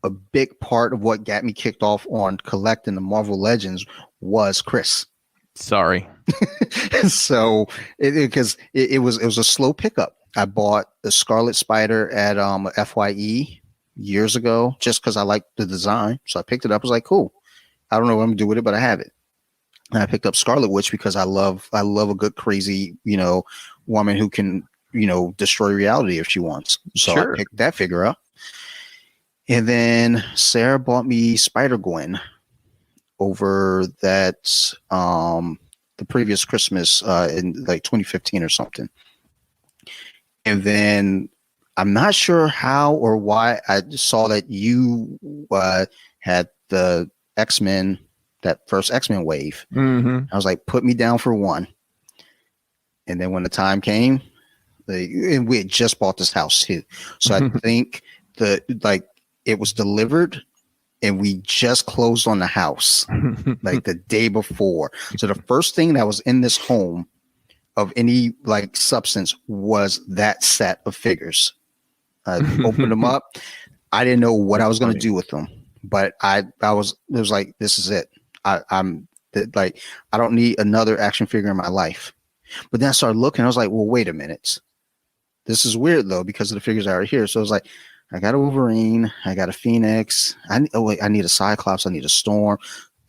a big part of what got me kicked off on collecting the Marvel Legends was Kris. Sorry. So because it was a slow pickup. I bought the Scarlet Spider at FYE years ago just because I liked the design. So I picked it up. I was like, cool. I don't know what I'm gonna do with it, but I have it. And I picked up Scarlet Witch because I love a good crazy, woman who can, destroy reality if she wants. So sure. I picked that figure up. And then Sarah bought me Spider-Gwen over that the previous Christmas in like 2015 or something. And then I'm not sure how or why I saw that you had the X-Men, that first X-Men wave. Mm-hmm. I was like, put me down for one. And then when the time came, and we had just bought this house too. So I think it was delivered and we just closed on the house like the day before. So the first thing that was in this home of any like substance was that set of figures. I opened them up. I didn't know what I was going to do with them, but it was like, this is it. I don't need another action figure in my life. But then I started looking, I was like, well, wait a minute. this is weird though because of the figures I already here. So it's like, I got a Wolverine, I got a Phoenix. I need a Cyclops, I need a Storm,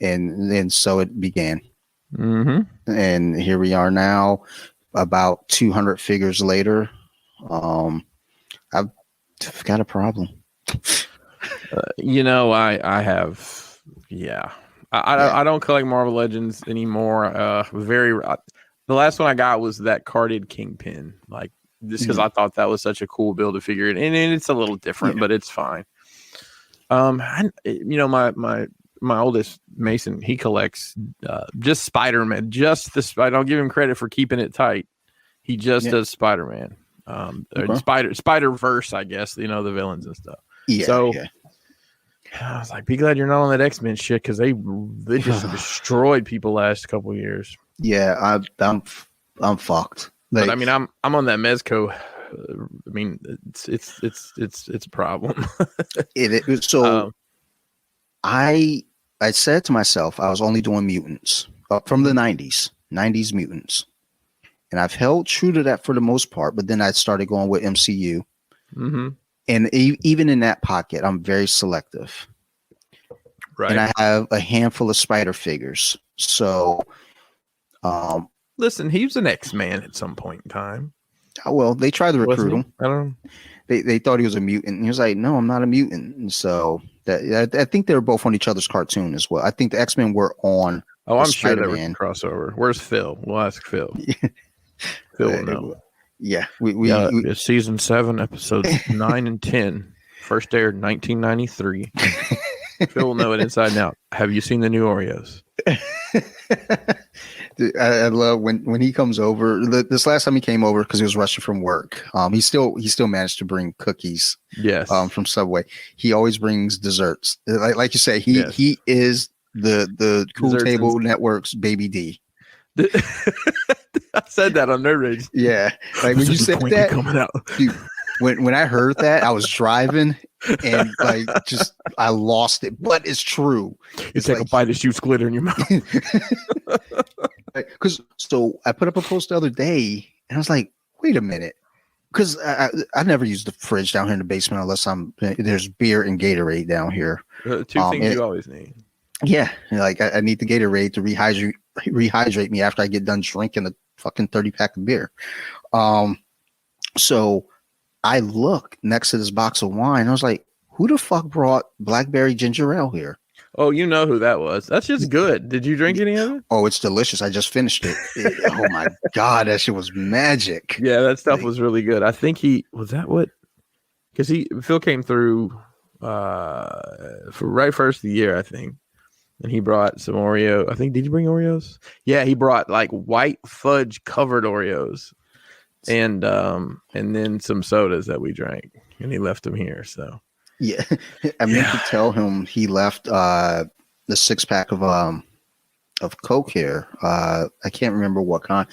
and then so it began. Mm-hmm. And here we are now, about 200 figures later. I've got a problem. I have, yeah. I don't collect Marvel Legends anymore. The last one I got was that carded Kingpin, like just because I thought that was such a cool build to figure it, and it's a little different, but it's fine. My oldest Mason, he collects just Spider-Man. I don't give him credit for keeping it tight. He just does Spider-Man. Spider-Verse, I guess, the villains and stuff. Yeah. So I was like, be glad you're not on that X-Men shit because they just destroyed people last couple of years. Yeah, I'm fucked. But I mean, I'm on that Mezco. I mean, it's a problem. So I said to myself, I was only doing mutants from the 90s mutants. And I've held true to that for the most part, but then I started going with MCU. Mm-hmm. And even in that pocket, I'm very selective. Right. And I have a handful of Spider figures. So, listen, he was an X-Man at some point in time. Well, they tried to recruit him. I don't know. They thought he was a mutant. And he was like, no, I'm not a mutant. And so I think they were both on each other's cartoon as well. I think the X-Men were on. Oh, I'm sure there was a crossover. Where's Phil? We'll ask Phil. Phil will know. Yeah, it's season 7, episodes 9 and 10. First aired in 1993. Phil will know it inside and out. Have you seen the new Oreos? I love when he comes over. This last time he came over because he was rushing from work. He still managed to bring cookies. Yes. From Subway. He always brings desserts. Like you say, he is the Cool Desserts Table Network's Baby D. I said that on Nerd Rage. Yeah, like when you said that, coming out. Dude, when I heard that, I was driving and I lost it. But it's true. It's like a bite that shoots glitter in your mouth. So I put up a post the other day, and I was like, wait a minute, because I never use the fridge down here in the basement unless there's beer and Gatorade down here. Two things you always need. Yeah, like I need the Gatorade to rehydrate me after I get done drinking a fucking 30-pack of beer. So I look next to this box of wine. I was like, who the fuck brought blackberry ginger ale here? Oh, you know who that was. That's just good. Did you drink any of it? Oh, it's delicious. I just finished it. Oh my God, that shit was magic. Yeah, that stuff was really good. I think because Phil came through for right first of the year, I think. And he brought some Oreo. I think, did you bring Oreos? Yeah, he brought like white fudge covered Oreos and then some sodas that we drank, and he left them here. So yeah, I meant to tell him he left the 6-pack of Coke here. I can't remember what kind.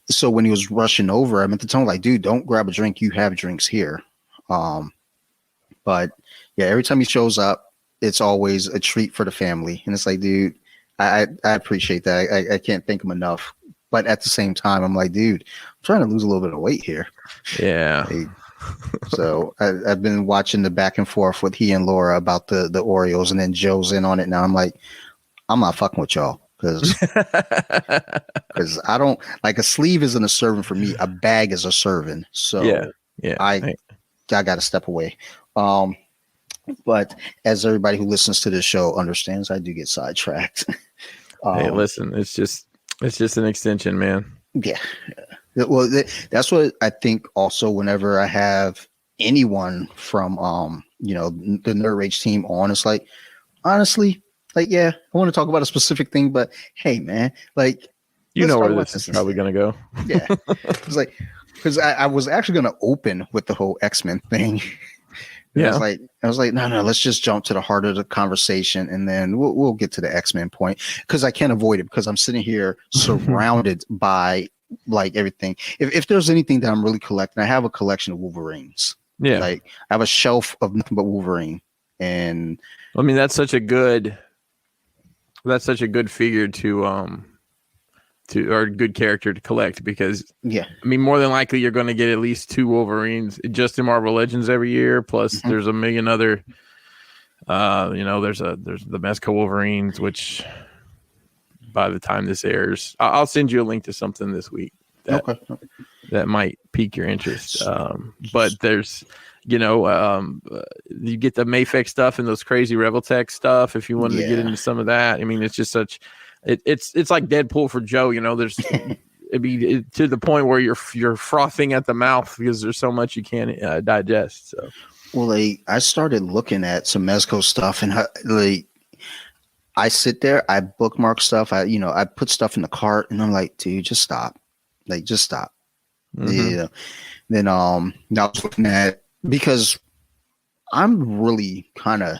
So when he was rushing over, I meant to tell him like, dude, don't grab a drink. You have drinks here. But yeah, every time he shows up, it's always a treat for the family. And it's like, dude, I appreciate that. I can't thank him enough. But at the same time, I'm like, dude, I'm trying to lose a little bit of weight here. Yeah. So I've been watching the back and forth with he and Laura about the Oreos, and then Joe's in on it now. I'm like, I'm not fucking with y'all because I don't like, a sleeve isn't a serving for me. A bag is a serving. So yeah. I got to step away. But as everybody who listens to this show understands, I do get sidetracked. Hey, listen, it's just an extension, man. Yeah. Well, that's what I think also whenever I have anyone from, the Nerd Rage team on, it's like, honestly, like, yeah, I want to talk about a specific thing, but hey, man, like, you know where this is probably going to go. Yeah. It's like, because I was actually going to open with the whole X-Men thing. Yeah. I was like, no, let's just jump to the heart of the conversation, and then we'll get to the X-Men point, because I can't avoid it, because I'm sitting here surrounded by like everything. If there's anything that I'm really collecting, I have a collection of Wolverines. Yeah, like I have a shelf of nothing but Wolverine, and I mean that's such a good figure to or a good character to collect, because Yeah. I mean, more than likely you're going to get at least 2 Wolverines just in Marvel Legends every year. Plus, there's a million other. There's the Mezco Wolverines, which by the time this airs, I'll send you a link to something this week that might pique your interest. But there's, you get the Mayfix stuff and those crazy Reveltech stuff. If you wanted to get into some of that, I mean, it's just it's like Deadpool for Joe. There's to the point where you're frothing at the mouth because there's so much you can't digest. So, well, I started looking at some Mezco stuff, and I sit there, I bookmark stuff, I put stuff in the cart, and I'm like, dude, just stop, just stop. Yeah. Then now I was looking at, because I'm really kind of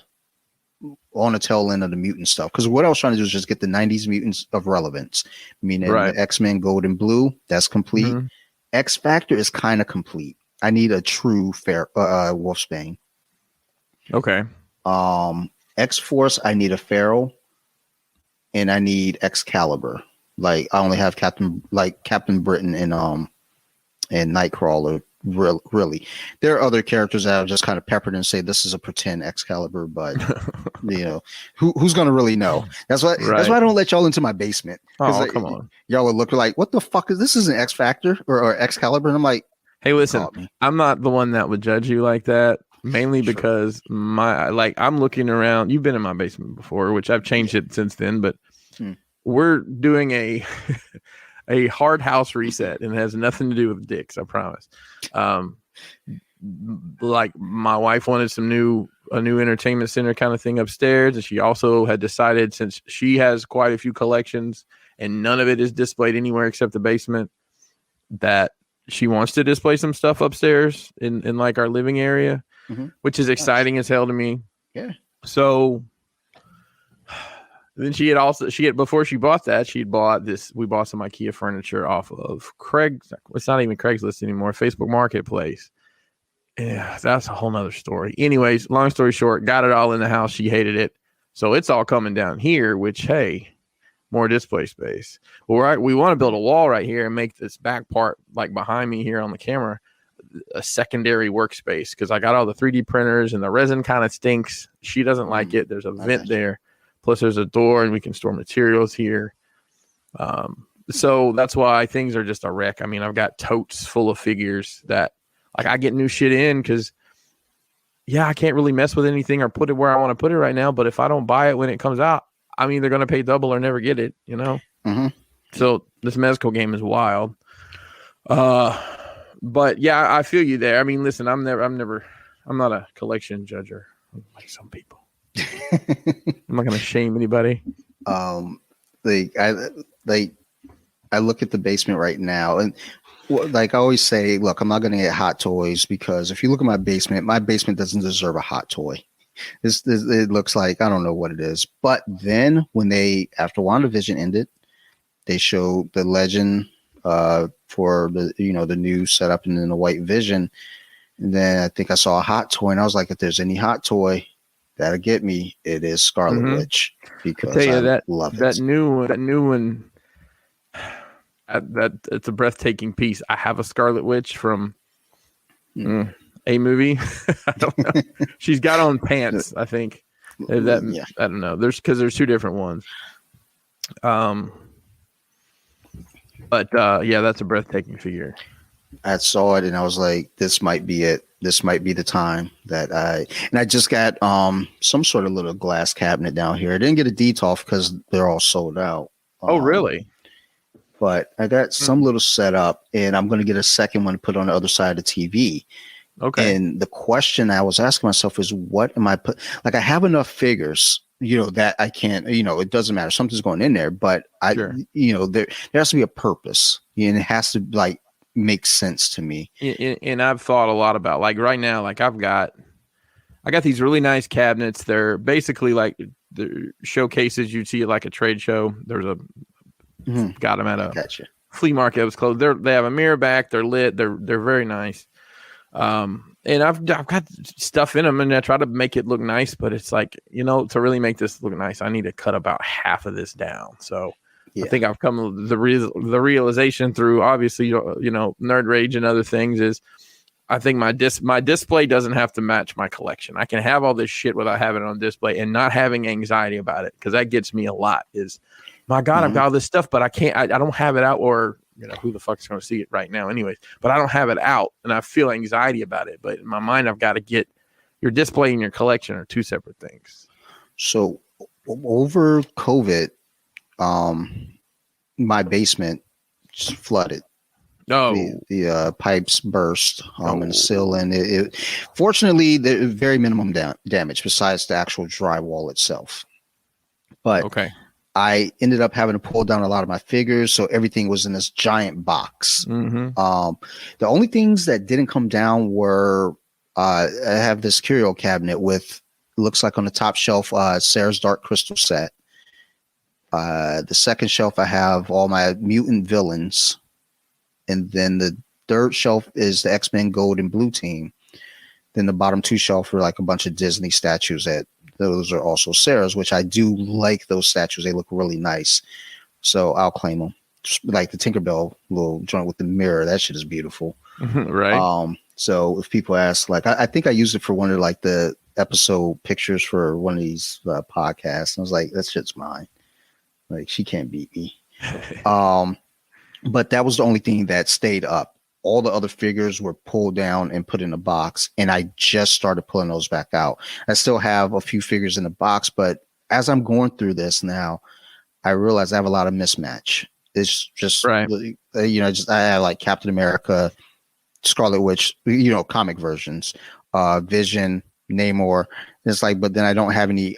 on the tail end of the mutant stuff, because what I was trying to do is just get the 90s mutants of relevance, meaning the X-Men Gold and Blue, that's complete. X Factor is kind of complete. I need a true Wolfsbane. Okay. X-Force, I need a Feral, and I need Excalibur. I only have Captain Britain and Nightcrawler. Really, there are other characters that I've just kind of peppered and say this is a pretend Excalibur, but who's gonna really know? That's why I don't let y'all into my basement. Oh, come on, y'all will look like, what the fuck is this? Isn't X Factor or Excalibur? And I'm like, hey, listen, I'm not the one that would judge you like that. Mainly because I'm looking around. You've been in my basement before, which I've changed it since then, but we're doing a hard house reset, and it has nothing to do with dicks, I promise. My wife wanted a new entertainment center kind of thing upstairs, and she also had decided, since she has quite a few collections and none of it is displayed anywhere except the basement, that she wants to display some stuff upstairs in our living area, which is exciting as hell to me. Yeah. So then before she bought that, we bought some IKEA furniture off of it's not even Craigslist anymore, Facebook Marketplace. Yeah, that's a whole nother story. Anyways, long story short, got it all in the house. She hated it. So it's all coming down here, which, hey, more display space. Well, we want to build a wall right here and make this back part, behind me here on the camera, a secondary workspace, because I got all the 3D printers and the resin kind of stinks. She doesn't like it. There's a vent there. Plus there's a door and we can store materials here. So that's why things are just a wreck. I mean, I've got totes full of figures that I get new shit in because, I can't really mess with anything or put it where I want to put it right now. But if I don't buy it when it comes out, I'm either going to pay double or never get it, So this Mezco game is wild. But yeah, I feel you there. I mean, listen, I'm not a collection judger like some people. I'm not going to shame anybody. I look at the basement right now, and I always say, look, I'm not going to get hot toys, because if you look at my basement doesn't deserve a hot toy. It looks like, I don't know what it is. But then after WandaVision ended, they showed the Legend for the the new setup, and then the White Vision. And then I think I saw a hot toy, and I was like, if there's any hot toy that'll get me, it is Scarlet Witch, because I love it. That new one, it's a breathtaking piece. I have a Scarlet Witch from a movie. I don't know. She's got on pants, I think. I don't know. There's 2 different ones. But that's a breathtaking figure. I saw it and I was like, this might be it. This might be the time that I just got some sort of little glass cabinet down here. I didn't get a Detolf because they're all sold out. Oh, really? But I got some little setup, and I'm going to get a second one to put on the other side of the TV. Okay. And the question I was asking myself is, what am I I have enough figures, that I can't, it doesn't matter. Something's going in there, but there has to be a purpose, and it has to make sense to me. And I've thought a lot about, right now, I got these really nice cabinets. They're basically the showcases you'd see at a trade show. There's got them at a flea market that was closed. They have a mirror back. They're lit. They're very nice. And I've got stuff in them, and I try to make it look nice, but it's to really make this look nice, I need to cut about half of this down. So I think I've come to the realization through obviously, Nerd Rage and other things is I think my display doesn't have to match my collection. I can have all this shit without having it on display and not having anxiety about it, because that gets me a lot. Is, my God, I've got all this stuff, but I can't. I don't have it out, or who the fuck's going to see it right now, anyways. But I don't have it out, and I feel anxiety about it. But in my mind, I've got to get your display and your collection are two separate things. So over COVID, my basement just flooded. No, the pipes burst in the ceiling. It fortunately, there was very minimum damage besides the actual drywall itself. But okay, I ended up having to pull down a lot of my figures, so everything was in this giant box. The only things that didn't come down were I have this curio cabinet with, looks like on the top shelf, Sarah's Dark Crystal set. The second shelf I have all my mutant villains. And then the third shelf is the X-Men Gold and Blue team. Then the bottom two shelf are like a bunch of Disney statues that those are also Sarah's, which I do like those statues. They look really nice. So I'll claim them. Just like the Tinkerbell little joint with the mirror. That shit is beautiful. Right. So if people ask, like, I think I used it for one of like the episode pictures for one of these podcasts. And I was like, that shit's mine. Like, she can't beat me. But that was the only thing that stayed up. All the other figures were pulled down and put in a box, and I just started pulling those back out. I still have a few figures in the box, but as I'm going through this now, I realize I have a lot of mismatch. It's just, right. I have like Captain America, Scarlet Witch, comic versions, Vision, Namor. It's like, but then I don't have any,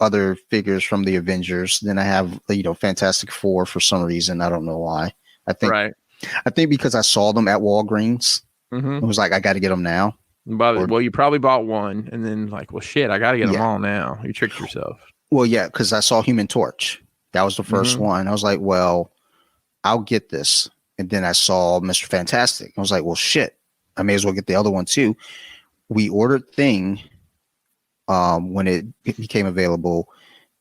other figures from the Avengers. Then I have, Fantastic Four for some reason. I don't know why. I think because I saw them at Walgreens. It was like, I got to get them now. Well, you probably bought one and then like, well, shit, I got to get them all now. You tricked yourself. Well, yeah, because I saw Human Torch. That was the first one. I was like, well, I'll get this. And then I saw Mr. Fantastic. I was like, well, shit, I may as well get the other one too. We ordered Thing when it became available,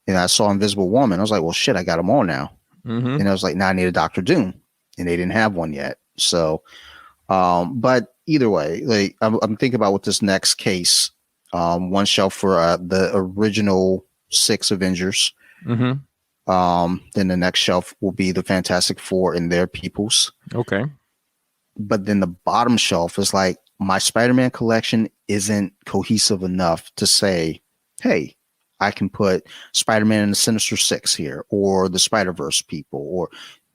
and I saw Invisible Woman. I was like, well, shit, I got them all now. And I was like, now I need a Doctor Doom, and they didn't have one yet. So, but either way, like I'm thinking about with this next case, one shelf for the original 6 Avengers. Then the next shelf will be the Fantastic Four and their peoples. Okay. But then the bottom shelf is like, my Spider-Man collection isn't cohesive enough to say, hey, I can put Spider-Man and the Sinister Six here, or the Spider-Verse people, or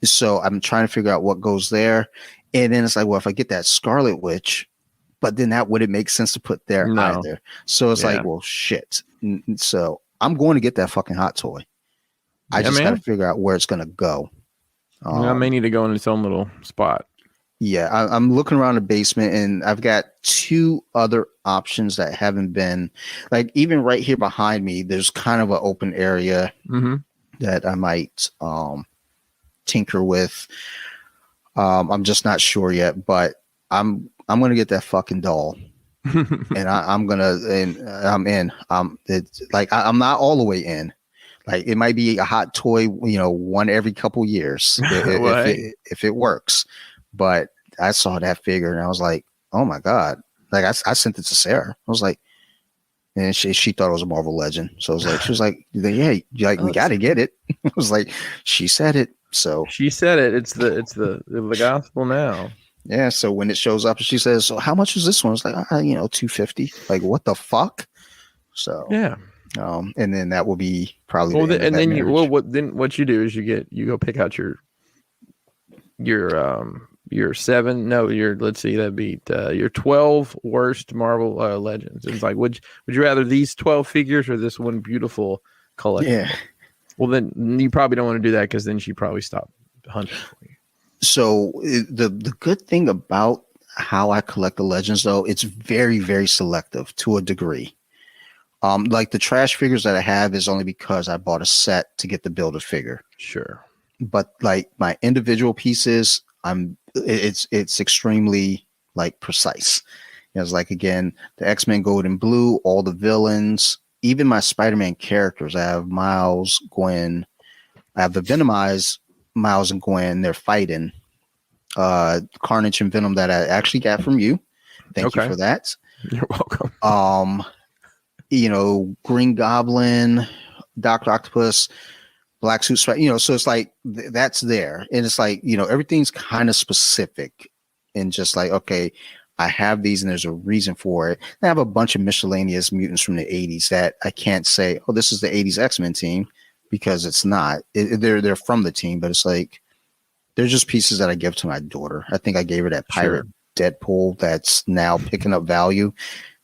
so I'm trying to figure out what goes there. And then it's like, well, if I get that Scarlet Witch, but then that wouldn't make sense to put there either. So it's like, well, shit. So I'm going to get that fucking hot toy. I just got to figure out where it's going to go. I may need to go in its own little spot. Yeah, I'm looking around the basement, and I've got 2 other options that haven't been, like, even right here behind me, there's kind of an open area that I might tinker with. I'm just not sure yet, but I'm gonna get that fucking doll, and I'm in. It's like I'm not all the way in. Like, it might be a hot toy, one every couple years if it works. But I saw that figure and I was like, oh my God. Like, I sent it to Sarah. I was like, and she thought it was a Marvel Legend. So I was like, she was like, yeah, we got to get it. I was like, she said it. So she said it. It's the gospel now. Yeah. So when it shows up, she says, so how much is this one? It's like, $250. Like, what the fuck? So yeah. And then that will be probably. Well, what you do is you go pick out your 7. No, let's see, that'd be your 12 worst Marvel Legends. It's like, would you rather these 12 figures or this one beautiful collection? Yeah. Well, then you probably don't want to do that, because then she probably stopped hunting for you. So the good thing about how I collect the Legends, though, it's very, very selective to a degree. Like the trash figures that I have is only because I bought a set to get the Build-A-Figure. Sure. But like my individual pieces, it's extremely like precise. It's like, again, the X-Men Gold and Blue, all the villains, even my Spider-Man characters. I have Miles, Gwen, I have the Venomized Miles and Gwen. They're fighting. Carnage and Venom that I actually got from you. Thank you for that. You're welcome. Green Goblin, Dr. Octopus, Black Suit Strike, so it's like that's there. And it's like, everything's kind of specific and just like, okay, I have these and there's a reason for it. I have a bunch of miscellaneous mutants from the 80s that I can't say, oh, this is the 80s X-Men team, because it's not. They're from the team, but it's like, they're just pieces that I give to my daughter. I think I gave her that Pirate Deadpool that's now picking up value.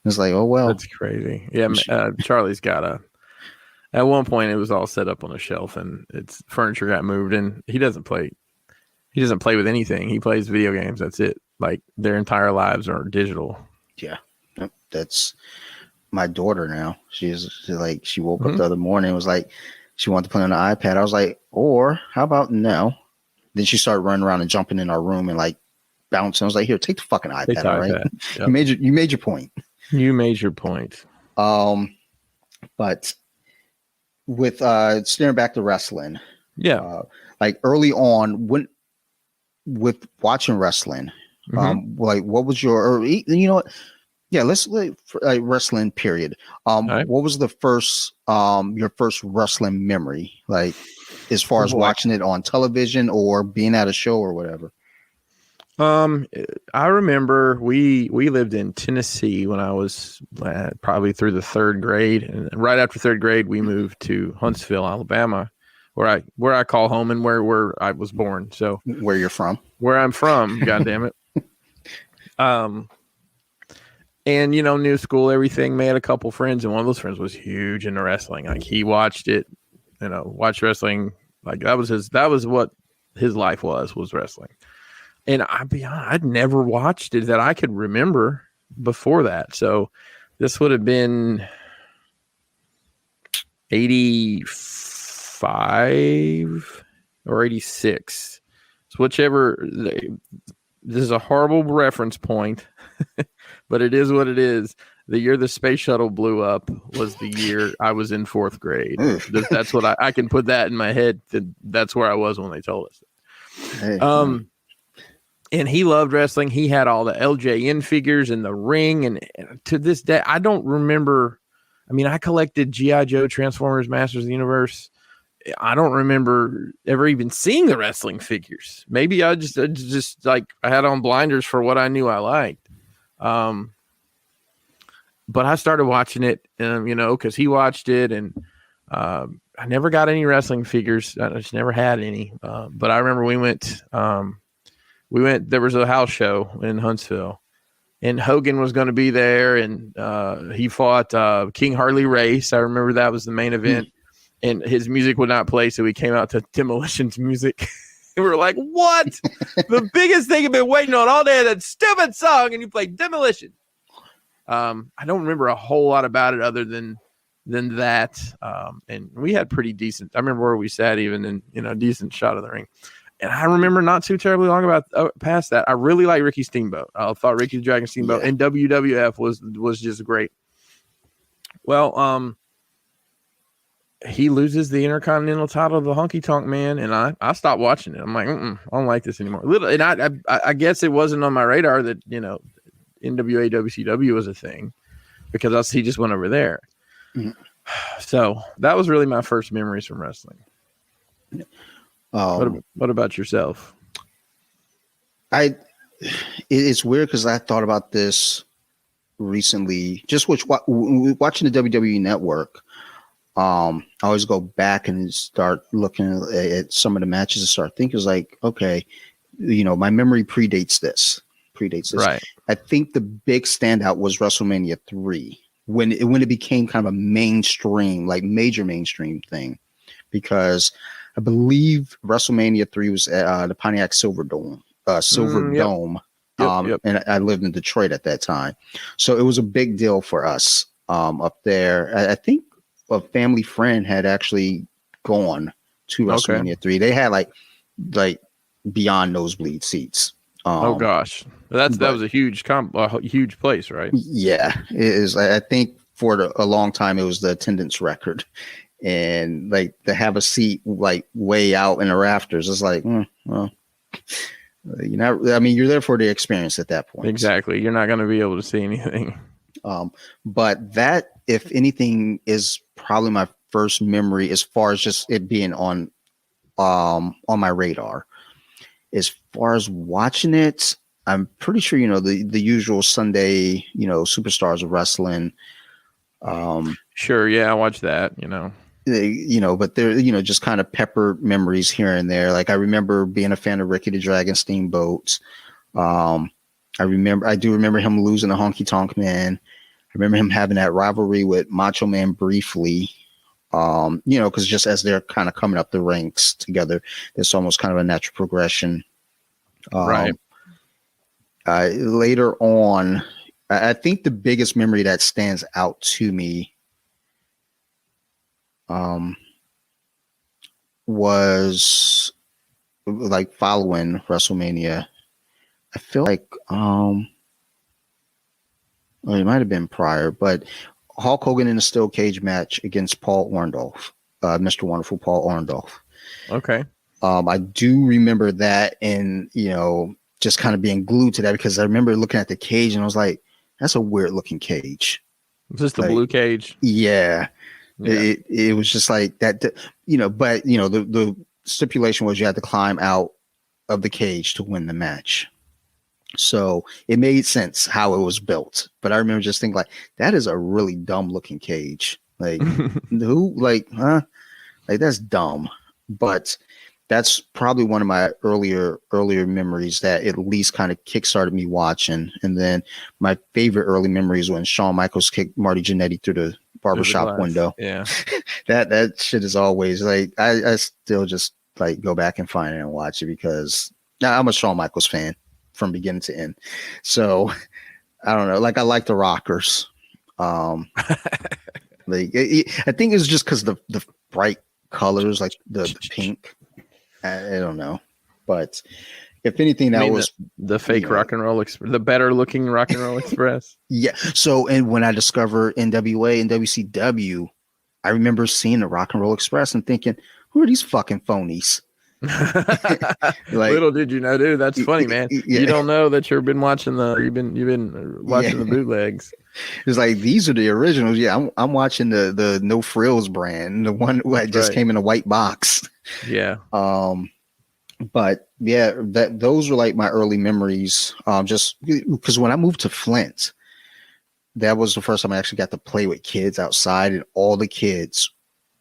It's like, oh, well. That's crazy. Yeah, Charlie's got at one point it was all set up on a shelf and its furniture got moved, and he doesn't play with anything. He plays video games. That's it. Like, their entire lives are digital. Yeah. That's my daughter now. She woke up the other morning and was like, she wanted to play on the iPad. I was like, or how about no? Then she started running around and jumping in our room and like bouncing. I was like, here, take the fucking iPad, all right? Yep. You made your point. You made your point. But with staring back to wrestling, like early on with watching wrestling, like what was your, let's wrestling period. Right. What was the first your first wrestling memory, like as far as watching it on television or being at a show or whatever? I remember we lived in Tennessee when I was probably through the third grade, and right after third grade we moved to Huntsville, Alabama, where I call home and where I was born. So where you're from? Where I'm from, God damn it. And new school, everything. Made a couple friends, and one of those friends was huge into wrestling. Like, he watched it, watched wrestling. Like, that was what his life was wrestling. And I'll be honest, I'd never watched it that I could remember before that. So this would have been 85 or 86. So whichever. This is a horrible reference point, but it is what it is. The year the space shuttle blew up was the year I was in fourth grade. That's what I can put that in my head. That's where I was when they told us. Hey, and he loved wrestling. He had all the LJN figures in the ring. And to this day, I don't remember. I mean, I collected G.I. Joe, Transformers, Masters of the Universe. I don't remember ever even seeing the wrestling figures. Maybe I just like I had on blinders for what I knew I liked. But I started watching it, because he watched it, and I never got any wrestling figures. I just never had any. But I remember we went. There was a house show in Huntsville, and Hogan was going to be there, and he fought King Harley Race. I remember that was the main event. And his music would not play, so we came out to Demolition's music. And we were like, what? The biggest thing I've been waiting on all day, that stupid song, and you played Demolition. I don't remember a whole lot about it other than that. And we had pretty decent, I remember where we sat even, and, decent shot of the ring. And I remember not too terribly long past that, I really liked Ricky Steamboat. I thought Ricky the Dragon Steamboat and WWF was just great. Well, he loses the Intercontinental title to the Honky Tonk Man, and I stopped watching it. I'm like, I don't like this anymore. And I guess it wasn't on my radar that NWA WCW was a thing, because he just went over there. Mm-hmm. So that was really my first memories from wrestling. What about yourself? It's weird because I thought about this recently. Just watching the WWE Network. I always go back and start looking at some of the matches and start thinking, like, okay, my memory predates this. Right. I think the big standout was WrestleMania 3 when it became kind of a mainstream, like major mainstream thing, because I believe WrestleMania 3 was at the Pontiac Silverdome. Yep. And I lived in Detroit at that time, so it was a big deal for us up there. I think a family friend had actually gone to WrestleMania 3. They had like beyond nosebleed seats. Oh gosh, that was a huge huge place, right? Yeah, it is. I think for a long time it was the attendance record, and like to have a seat like way out in the rafters. It's like, well, you're not. I mean, you're there for the experience at that point. Exactly. You're not going to be able to see anything. But that, if anything, is probably my first memory as far as just it being on my radar. As far as watching it, I'm pretty sure, the usual Sunday, superstars of wrestling. Sure. Yeah. I watched that, But they're, just kind of pepper memories here and there. Like I remember being a fan of Ricky the Dragon Steamboat. I do remember him losing to Honky Tonk Man. I remember him having that rivalry with Macho Man briefly. Because just as they're kind of coming up the ranks together, it's almost kind of a natural progression. Right. Later on, I think the biggest memory that stands out to me was like following WrestleMania. I feel like well, it might have been prior, but Hulk Hogan in a steel cage match against Paul Orndorff, Mr. Wonderful Paul Orndorff. Okay. I do remember that, and just kind of being glued to that because I remember looking at the cage and I was like, "That's a weird looking cage." Is this the blue cage? Yeah. It was just like that, but the stipulation was you had to climb out of the cage to win the match. So it made sense how it was built. But I remember just thinking like, that is a really dumb looking cage. Like huh? Like that's dumb. But that's probably one of my earlier memories that at least kind of kickstarted me watching. And then my favorite early memories when Shawn Michaels kicked Marty Jannetty through the barbershop window. Yeah. that shit is always like, I still just like go back and find it and watch it because I'm a Shawn Michaels fan from beginning to end. So I don't know. Like I like the Rockers. I think it's just because the bright colors, like the pink. I don't know, but if anything, that was the fake Rock and Roll the better looking Rock and Roll Express. Yeah. So, and when I discovered NWA and WCW, I remember seeing the Rock and Roll Express and thinking, "Who are these fucking phonies?" Little did you know, dude. That's funny, man. Yeah. You don't know that you've been watching the bootlegs. It's like these are the originals. Yeah, I'm watching the No Frills brand, the one who just came in a white box. Yeah. But yeah, those were like my early memories. Just because when I moved to Flint, that was the first time I actually got to play with kids outside, and all the kids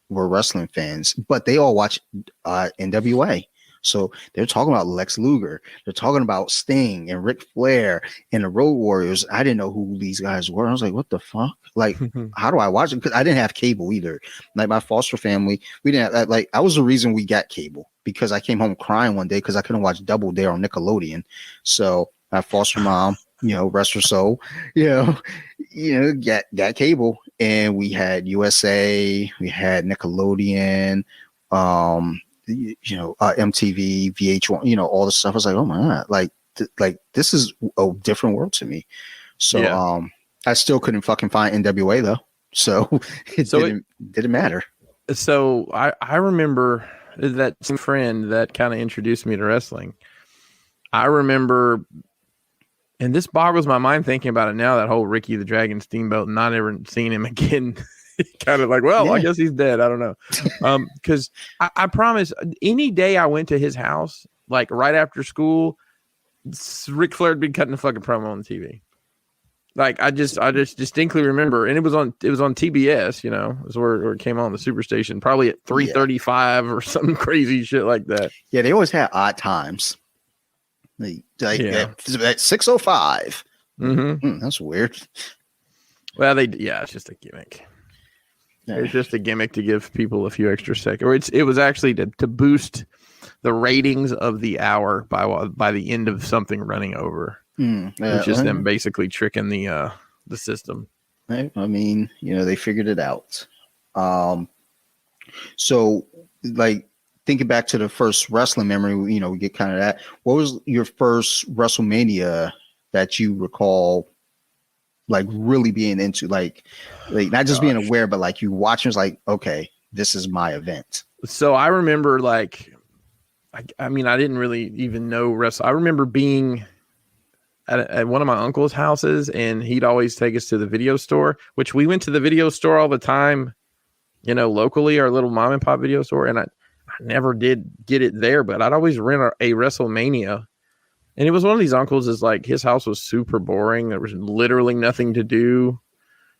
were wrestling fans, but they all watch NWA. So they're talking about Lex Luger. They're talking about Sting and Ric Flair and the Road Warriors. I didn't know who these guys were. I was like, what the fuck? Like, how do I watch it? Because I didn't have cable either. Like my foster family, we didn't have, like, I was the reason we got cable because I came home crying one day because I couldn't watch Double Dare on Nickelodeon. So my foster mom, rest her soul, got cable, and we had USA, we had Nickelodeon, MTV, VH1, all the stuff. I was like, oh my God, like this is a different world to me. So, I still couldn't fucking find NWA though. So it didn't matter. So I remember that same friend that kind of introduced me to wrestling. I remember, and this boggles my mind thinking about it now, that whole Ricky the Dragon Steamboat, not ever seeing him again. Kind of like, I guess he's dead. I don't know. Because I promise, any day I went to his house, like right after school, Ric Flair had been cutting a fucking promo on the TV. Like I just distinctly remember, and it was on TBS, is where it came on the Superstation, probably at 3:35 or something crazy shit like that. Yeah, they always had odd times. At 6:05. That's weird. Well, it's just a gimmick. It's just a gimmick to give people a few extra seconds, or it was actually to boost the ratings of the hour by the end of something running over. It's just them basically tricking the system. I mean, they figured it out. So, like thinking back to the first wrestling memory, we get kind of that. What was your first WrestleMania that you recall? Like really being into, like not just being aware, but like you watching, was like, okay, this is my event. So I remember like, I mean, I didn't really even know wrestling. I remember being at one of my uncle's houses, and he'd always take us to the video store, which we went to the video store all the time, you know, locally, our little mom and pop video store. And I never did get it there, but I'd always rent a WrestleMania. And it was one of these uncles is like, his house was super boring. There was literally nothing to do.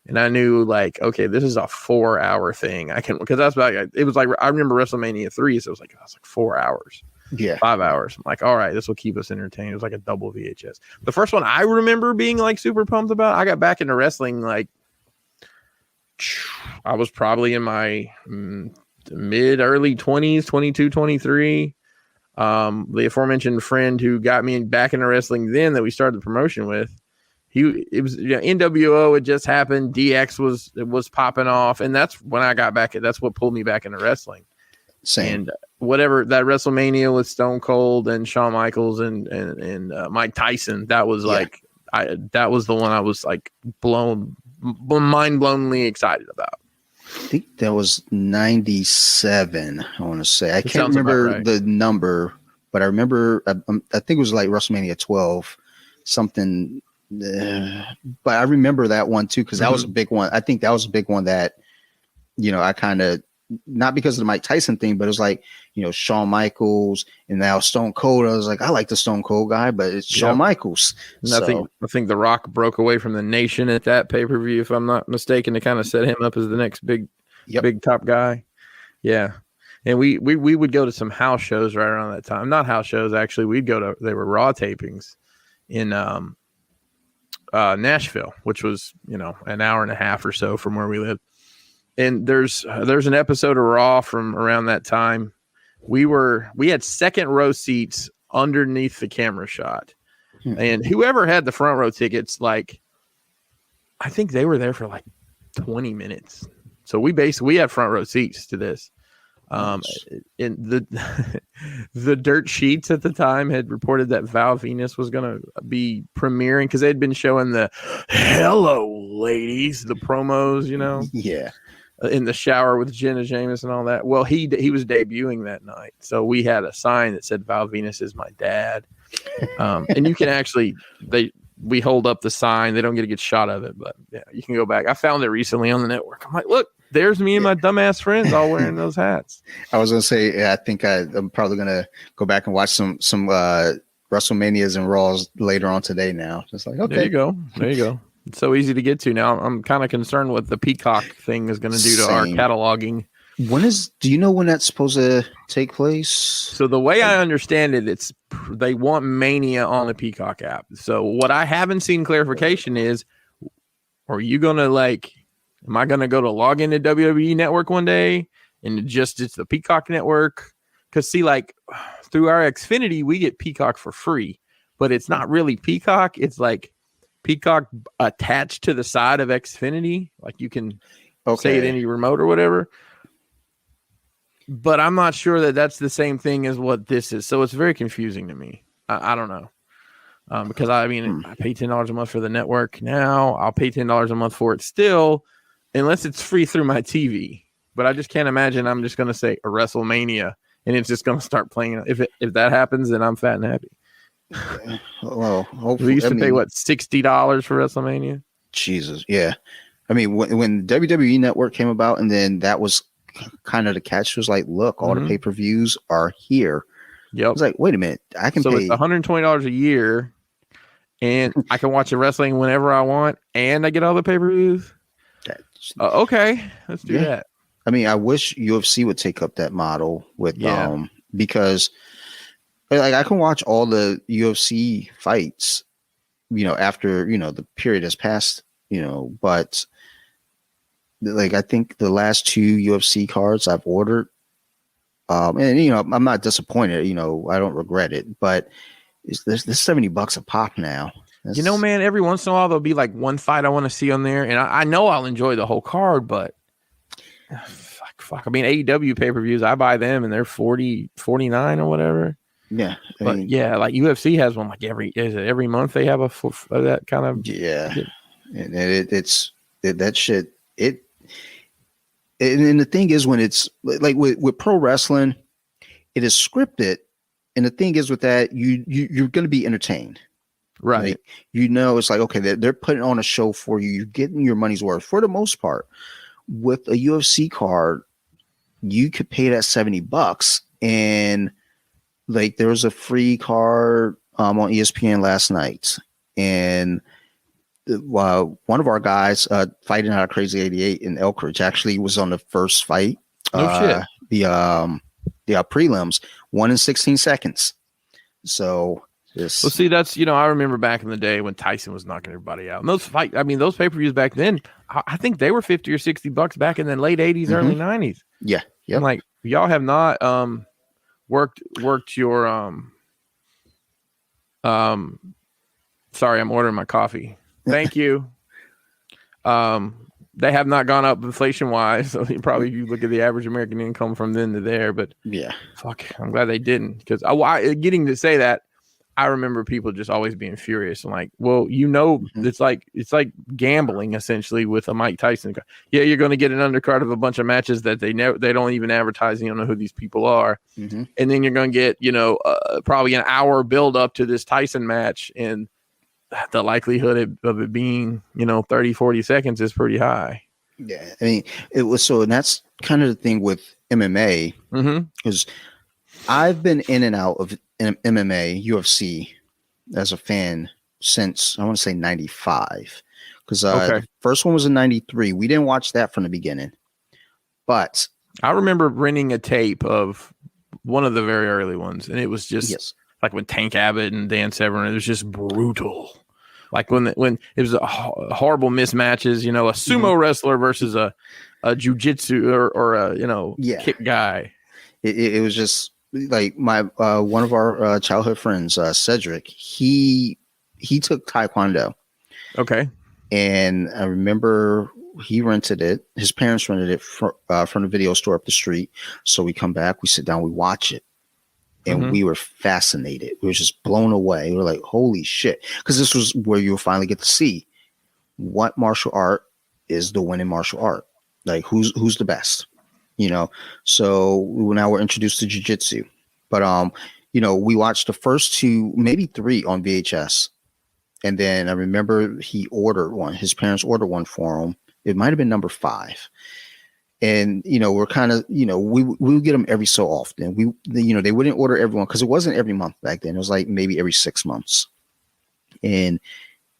And I knew like, okay, this is a 4-hour thing. Because that's about it. Was like, I remember WrestleMania 3. So it was like 4 hours. Yeah. 5 hours. I'm like, all right, this will keep us entertained. It was like a double VHS. The first one I remember being like super pumped about, I got back into wrestling like, I was probably in my early 20s, 22, 23. The aforementioned friend who got me back into wrestling then that we started the promotion with, NWO had just happened. DX was popping off. And that's when I got back. That's what pulled me back into wrestling. Same. And whatever that WrestleMania with Stone Cold and Shawn Michaels and Mike Tyson, that was like, that was the one I was like mind-blowingly excited about. I think that was 97. I want to say I can't remember the number, but I remember. I think it was like WrestleMania 12, something. But I remember that one too because that was a big one. I think that was a big one that, you know, I kind of. Not because of the Mike Tyson thing, but it was like, you know, Shawn Michaels and now Stone Cold. I was like, I like the Stone Cold guy, but it's Shawn Michaels. I think The Rock broke away from the Nation at that pay-per-view, if I'm not mistaken, to kind of set him up as the next big top guy. Yeah. And we would go to some house shows right around that time. Not house shows, actually. They were Raw tapings in Nashville, which was, you know, an hour and a half or so from where we lived. And there's an episode of Raw from around that time. We had second row seats underneath the camera shot. And whoever had the front row tickets, like, I think they were there for like 20 minutes. So we had front row seats to this. And the Dirt Sheets at the time had reported that Val Venus was going to be premiering because they'd been showing the "Hello, ladies," the promos, you know. Yeah. In the shower with Jenna Jameson and all that. Well, he was debuting that night. So we had a sign that said Val Venus is my dad. And you can actually, we hold up the sign. They don't get a good shot of it, but yeah, you can go back. I found it recently on the network. I'm like, look, there's me and my dumbass friends all wearing those hats. I was going to say, I think I'm probably going to go back and watch some WrestleManias and Raws later on today now. Just like, okay. There you go. It's so easy to get to now. I'm kind of concerned what the Peacock thing is going to do to our cataloging. Do you know when that's supposed to take place? So the way I understand it, they want Mania on the Peacock app. So what I haven't seen clarification is, are you going to am I going to go to log into WWE Network one day and it's the Peacock network? Because see, like through our Xfinity, we get Peacock for free, but it's not really Peacock. It's like Peacock attached to the side of Xfinity, like you can say it any remote or whatever. But I'm not sure that that's the same thing as what this is. So it's very confusing to me. I don't know. Because I pay $10 a month for the network now. I'll pay $10 a month for it still, unless it's free through my TV. But I just can't imagine I'm just going to say a WrestleMania and it's just going to start playing. If that happens, then I'm fat and happy. Well, hopefully, we used to pay $60 for WrestleMania. Jesus, yeah. I mean, when WWE Network came about, and then that was kind of the catch. Was like, look, all the pay-per-views are here. Yep. I was like, wait a minute, I can pay. It's $120 a year, and I can watch the wrestling whenever I want, and I get all the pay-per-views. Okay, let's do that. I mean, I wish UFC would take up that model with because. Like I can watch all the UFC fights, you know, after, you know, the period has passed, you know, but like I think the last 2 UFC cards I've ordered, and you know, I'm not disappointed, you know, I don't regret it, but there's $70 a pop now. You know, man, every once in a while there'll be like one fight I want to see on there, and I know I'll enjoy the whole card, but fuck. I mean, AEW pay-per-views, I buy them and they're $40, $49 or whatever. Yeah, but like UFC has one like every month they have that kind of and it's that shit. It and the thing is, when it's like with pro wrestling, it is scripted. And the thing is with that, you're going to be entertained. Right. Like, it's like, okay, they're putting on a show for you. You're getting your money's worth for the most part. With a UFC card, you could pay that $70, and like there was a free card on ESPN last night, and one of our guys fighting out of Crazy 88 in Elkridge actually was on the first fight. No shit. The prelims, 1 in 16 seconds. So this. Well, see, that's, I remember back in the day when Tyson was knocking everybody out. And those those pay-per-views back then, I think they were $50 or $60 back in the late 80s, early 90s. Yeah. Yeah. Like, y'all have not worked your sorry, I'm ordering my coffee. Thank you. They have not gone up inflation wise. So you look at the average American income from then to there, but yeah, fuck, I'm glad they didn't, because getting to say that, I remember people just always being furious and like, well, it's like gambling essentially with a Mike Tyson. Yeah, you're going to get an undercard of a bunch of matches that they don't even advertise. You don't know who these people are, and then you're going to get probably an hour build up to this Tyson match, and the likelihood of it being 30, 40 seconds is pretty high. Yeah, I mean, it was so, and that's kind of the thing with MMA, because I've been in and out of MMA, UFC as a fan since, I want to say 95, because the first one was in 93. We didn't watch that from the beginning, but I remember renting a tape of one of the very early ones, and it was just like when Tank Abbott and Dan Severn, it was just brutal. Like when it was horrible mismatches, a sumo wrestler versus a jiu-jitsu or a kick guy. It was just like my one of our childhood friends, Cedric. He took Taekwondo. Okay. And I remember he rented it. His parents rented it from the video store up the street. So we come back, we sit down, we watch it. And we were fascinated. We were just blown away. We were like, holy shit. Because this was where you will finally get to see what martial art is the winning martial art. Like, who's the best? So now we're introduced to jiu-jitsu. But, we watched the first 2, maybe 3 on VHS. And then I remember he ordered one. His parents ordered one for him. It might have been number 5. And, we're kind of, we would get them every so often. They wouldn't order everyone because it wasn't every month back then. It was like maybe every 6 months. And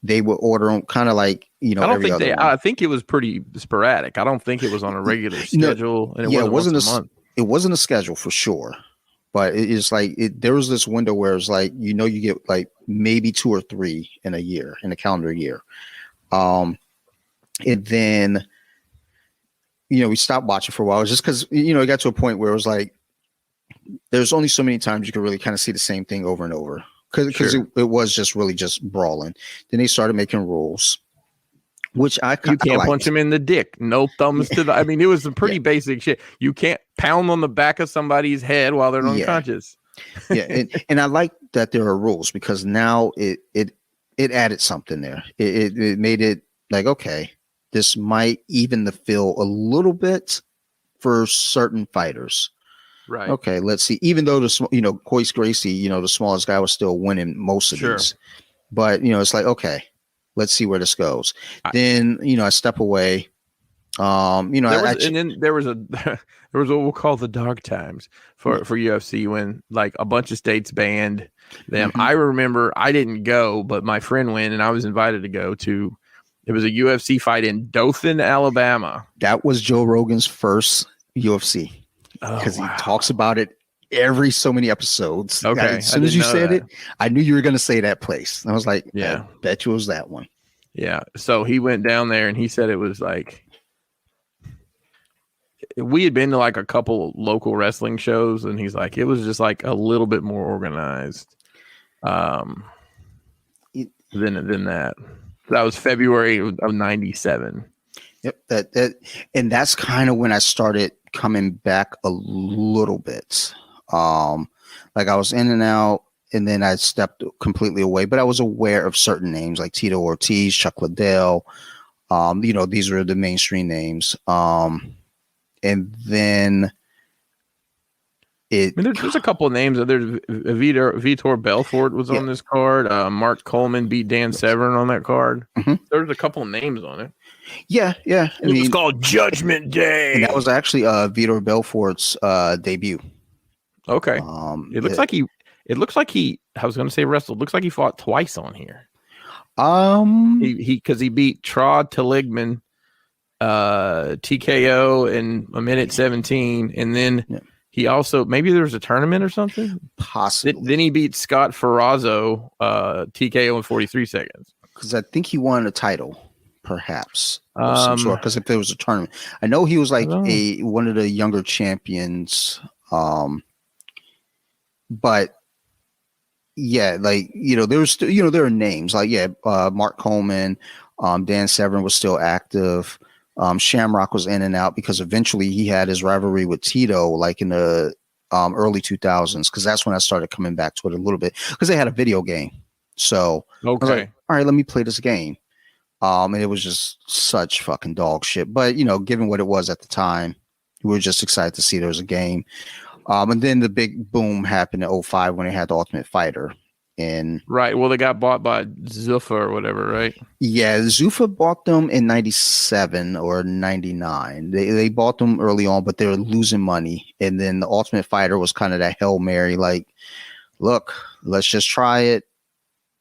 they would order them kind of like, I think it was pretty sporadic. I don't think it was on a regular schedule. And it wasn't a month. It wasn't a schedule for sure. But it's like there was this window where it's like, you get like maybe 2 or 3 in a calendar year. And then, we stopped watching for a while just because, it got to a point where it was like, there's only so many times you could really kind of see the same thing over and over because it was just really just brawling. Then they started making rules, which I you can't punch him in the dick. No thumbs to the. I mean, it was some pretty basic shit. You can't pound on the back of somebody's head while they're unconscious. Yeah, and I like that there are rules because now it added something there. It made it like, okay, this might even the feel a little bit for certain fighters. Right. Okay, let's see. Even though Coyce Gracie, the smallest guy was still winning most of these. But, it's like, okay, let's see where this goes. Then, I step away. Then there was what we'll call the dark times for UFC when like a bunch of states banned them. I remember I didn't go, but my friend went and I was invited to go to. It was a UFC fight in Dothan, Alabama. That was Joe Rogan's first UFC because he talks about it every so many episodes. Okay. As soon as you said it, I knew you were going to say that place. I was like, yeah, I bet you it was that one. Yeah. So he went down there and he said it was like, we had been to like a couple local wrestling shows and he's like, it was just like a little bit more organized than that. That was February of 97. Yep. And that's kind of when I started coming back a little bit. Like I was in and out and then I stepped completely away, but I was aware of certain names like Tito Ortiz, Chuck Liddell. These were the mainstream names. and then I mean, there's a couple of names. There's Vitor Belfort was on this card. Mark Coleman beat Dan Severn on that card. Mm-hmm. There's a couple of names on it. Yeah. It was called Judgment Day, and that was actually Vitor Belfort's debut. Okay. It looks like he. I was going to say wrestled. Looks like he fought twice on here. Because he beat Trod Teligman, TKO in a minute 17, and then. Yeah. He also, maybe there was a tournament or something? Possibly. Then he beat Scott Ferrazzo, TKO in 43 seconds. Because I think he won a title, perhaps, of some sort. Because if there was a tournament. I know he was like one of the younger champions. But, yeah, like, there are names. Like, Mark Coleman, Dan Severn was still active. Shamrock was in and out because eventually he had his rivalry with Tito, like in the early 2000s, because that's when I started coming back to it a little bit because they had a video game. So I was like, all right, let me play this game. And it was just such fucking dog shit. But, given what it was at the time, we were just excited to see there was a game. And then the big boom happened in 2005 when they had the Ultimate Fighter. Right. Well, they got bought by Zuffa or whatever, right? Yeah, Zuffa bought them in 97 or 99. They bought them early on, but they were losing money. And then the Ultimate Fighter was kind of that Hail Mary, like, look, let's just try it.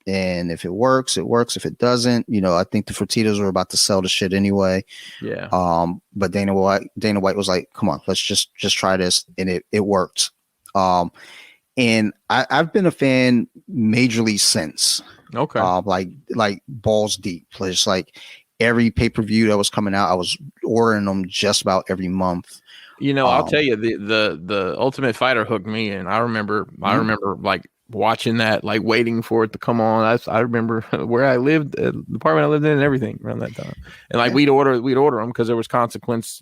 And if it works, it works. If it doesn't, I think the Fertitas were about to sell the shit anyway. Yeah. But Dana White was like, come on, let's just try this. And it worked. And I've been a fan majorly since. Okay. Like balls deep. Just like every pay-per-view that was coming out, I was ordering them just about every month. I'll tell you, the Ultimate Fighter hooked me, and I remember like watching that, like waiting for it to come on. I remember where I lived, the apartment I lived in, and everything around that time. And like we'd order them because there was Consequence,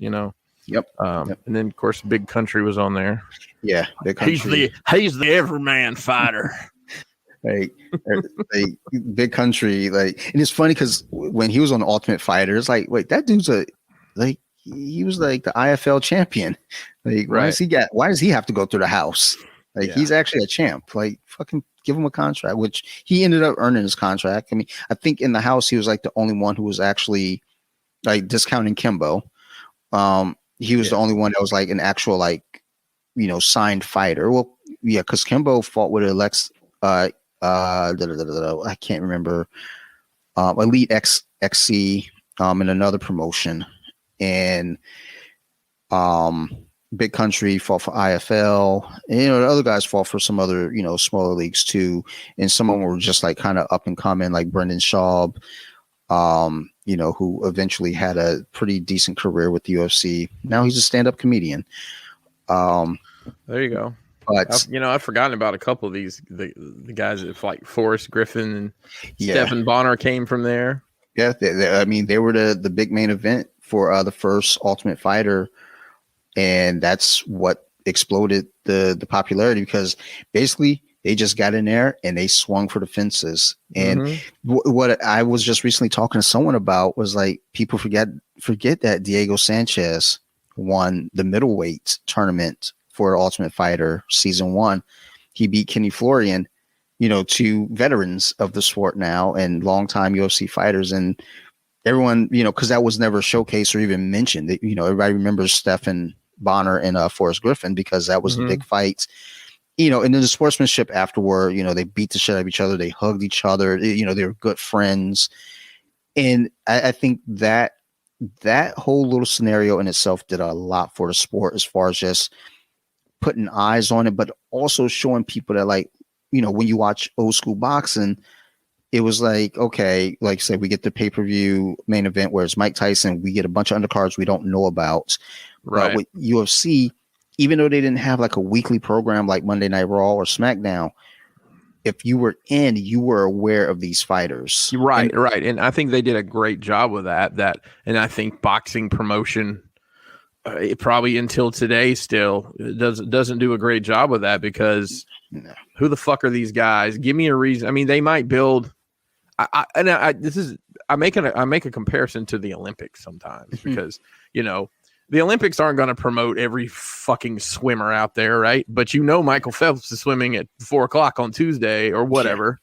Yep. And then of course Big Country was on there. Yeah, Big Country. He's the everyman fighter. Like Big Country, and it's funny because when he was on the Ultimate Fighter, it's like, wait, that dude's he was like the IFL champion. Like, right. Why does he have to go through the house? He's actually a champ. Like, fucking give him a contract, which he ended up earning his contract. I mean, I think in the house he was like the only one who was actually like discounting Kimbo. He was the only one that was like an actual signed fighter. Well, yeah, because Kimbo fought with Alex. I can't remember. Elite XC in another promotion, and Big Country fought for IFL. And, the other guys fought for some other smaller leagues too, and some of them were just like kind of up and coming, like Brendan Schaub. Who eventually had a pretty decent career with the UFC. Now he's a stand-up comedian. There you go. But I've forgotten about a couple of these the guys that like Forrest Griffin and Stephen Bonner came from there. Yeah, they were the big main event for the first Ultimate Fighter, and that's what exploded the popularity because basically they just got in there and they swung for the fences. And what I was just recently talking to someone about was like people forget that Diego Sanchez won the middleweight tournament for Ultimate Fighter season 1. He beat Kenny Florian, two veterans of the sport now and longtime UFC fighters. And everyone, because that was never showcased or even mentioned. Everybody remembers Stephen Bonner and Forrest Griffin because that was the big fight. And then the sportsmanship afterward, they beat the shit out of each other. They hugged each other. They were good friends. And I think that whole little scenario in itself did a lot for the sport as far as just putting eyes on it, but also showing people that when you watch old school boxing, it was like, okay, like I said, we get the pay-per-view main event where it's Mike Tyson. We get a bunch of undercards we don't know about. Right. But with UFC, even though they didn't have like a weekly program like Monday Night Raw or SmackDown, if you were you were aware of these fighters. Right. And I think they did a great job with that. And I think boxing promotion, it probably until today still doesn't do a great job with that because who the fuck are these guys? Give me a reason. I mean, they might build. I make a comparison to the Olympics sometimes because the Olympics aren't going to promote every fucking swimmer out there, right? But Michael Phelps is swimming at 4:00 on Tuesday or whatever,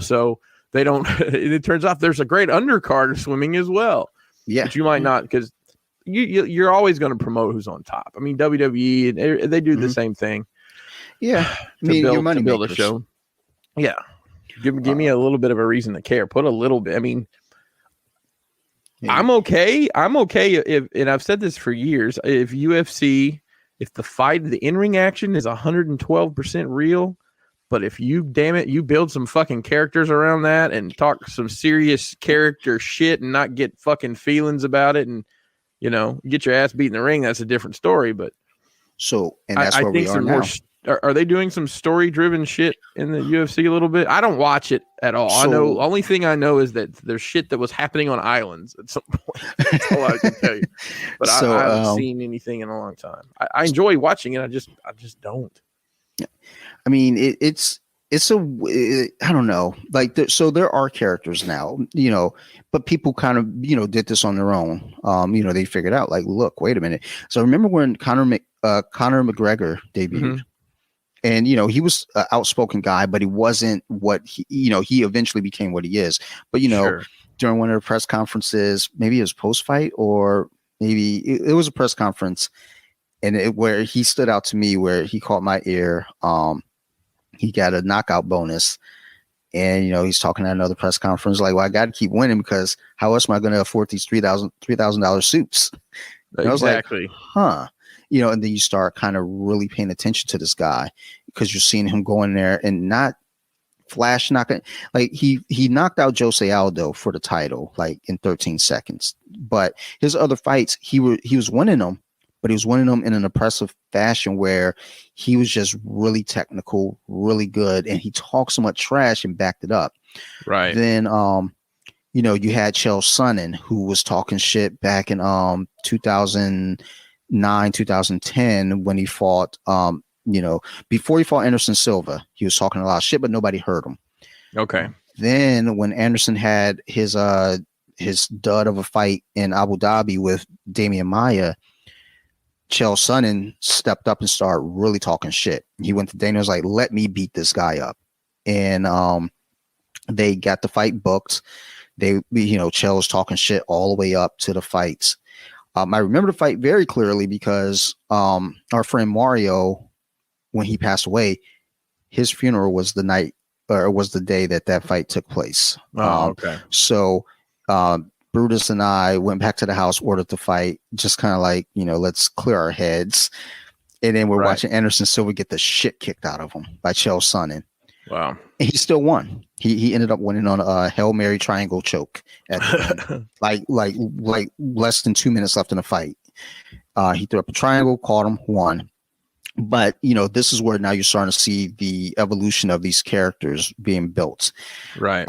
so they don't. It turns out there's a great undercard of swimming as well. Yeah, but you might not, because you're always going to promote who's on top. I mean, WWE, they do the same thing. Yeah, your money build a show. Yeah, give me a little bit of a reason to care. Put a little bit. I mean. Yeah. I'm okay if, and I've said this for years, if UFC, if the in-ring action is 112% real, but if you build some fucking characters around that and talk some serious character shit and not get fucking feelings about it and, get your ass beat in the ring, that's a different story. But that's where we are now. Are they doing some story-driven shit in the UFC a little bit? I don't watch it at all. Only thing I know is that there's shit that was happening on islands at some point. That's all I can tell you. But I haven't seen anything in a long time. I enjoy watching it. I just don't. I mean, I don't know. Like, there are characters now, but people kind of, did this on their own. They figured out, like, look, wait a minute. So I remember when Conor McGregor debuted. Mm-hmm. And, he was an outspoken guy, but he wasn't what he eventually became what he is. But, sure. During one of the press conferences, maybe it was post-fight or maybe it was a press conference, and where he stood out to me, where he caught my ear. He got a knockout bonus, and, he's talking at another press conference like, well, I got to keep winning because how else am I going to afford these $3,000 suits? And exactly. I was like, huh. And then you start kind of really paying attention to this guy because you're seeing him go in there and not flash knocking. Like he knocked out Jose Aldo for the title, like in 13 seconds. But his other fights, he was winning them, but he was winning them in an impressive fashion where he was just really technical, really good. And he talked so much trash and backed it up. Right. Then, you had Chael Sonnen, who was talking shit back in 2010 when he fought, before he fought Anderson Silva. He was talking a lot of shit, but nobody heard him. Okay. Then when Anderson had his dud of a fight in Abu Dhabi with Damian Maia, Chael Sonnen stepped up and started really talking shit. He went to Dana and was like, let me beat this guy up. And they got the fight booked. Chael was talking shit all the way up to the fights. I remember the fight very clearly because our friend Mario, when he passed away, his funeral was the night or was the day that fight took place. Okay. So Brutus and I went back to the house, ordered the fight, just kind of like, let's clear our heads. And then we're watching Anderson Silva get the shit kicked out of him by Chael Sonnen. Wow. And he still won. He ended up winning on a Hail Mary triangle choke at the end. like less than 2 minutes left in the fight. He threw up a triangle, caught him, won. But, this is where now you're starting to see the evolution of these characters being built. Right.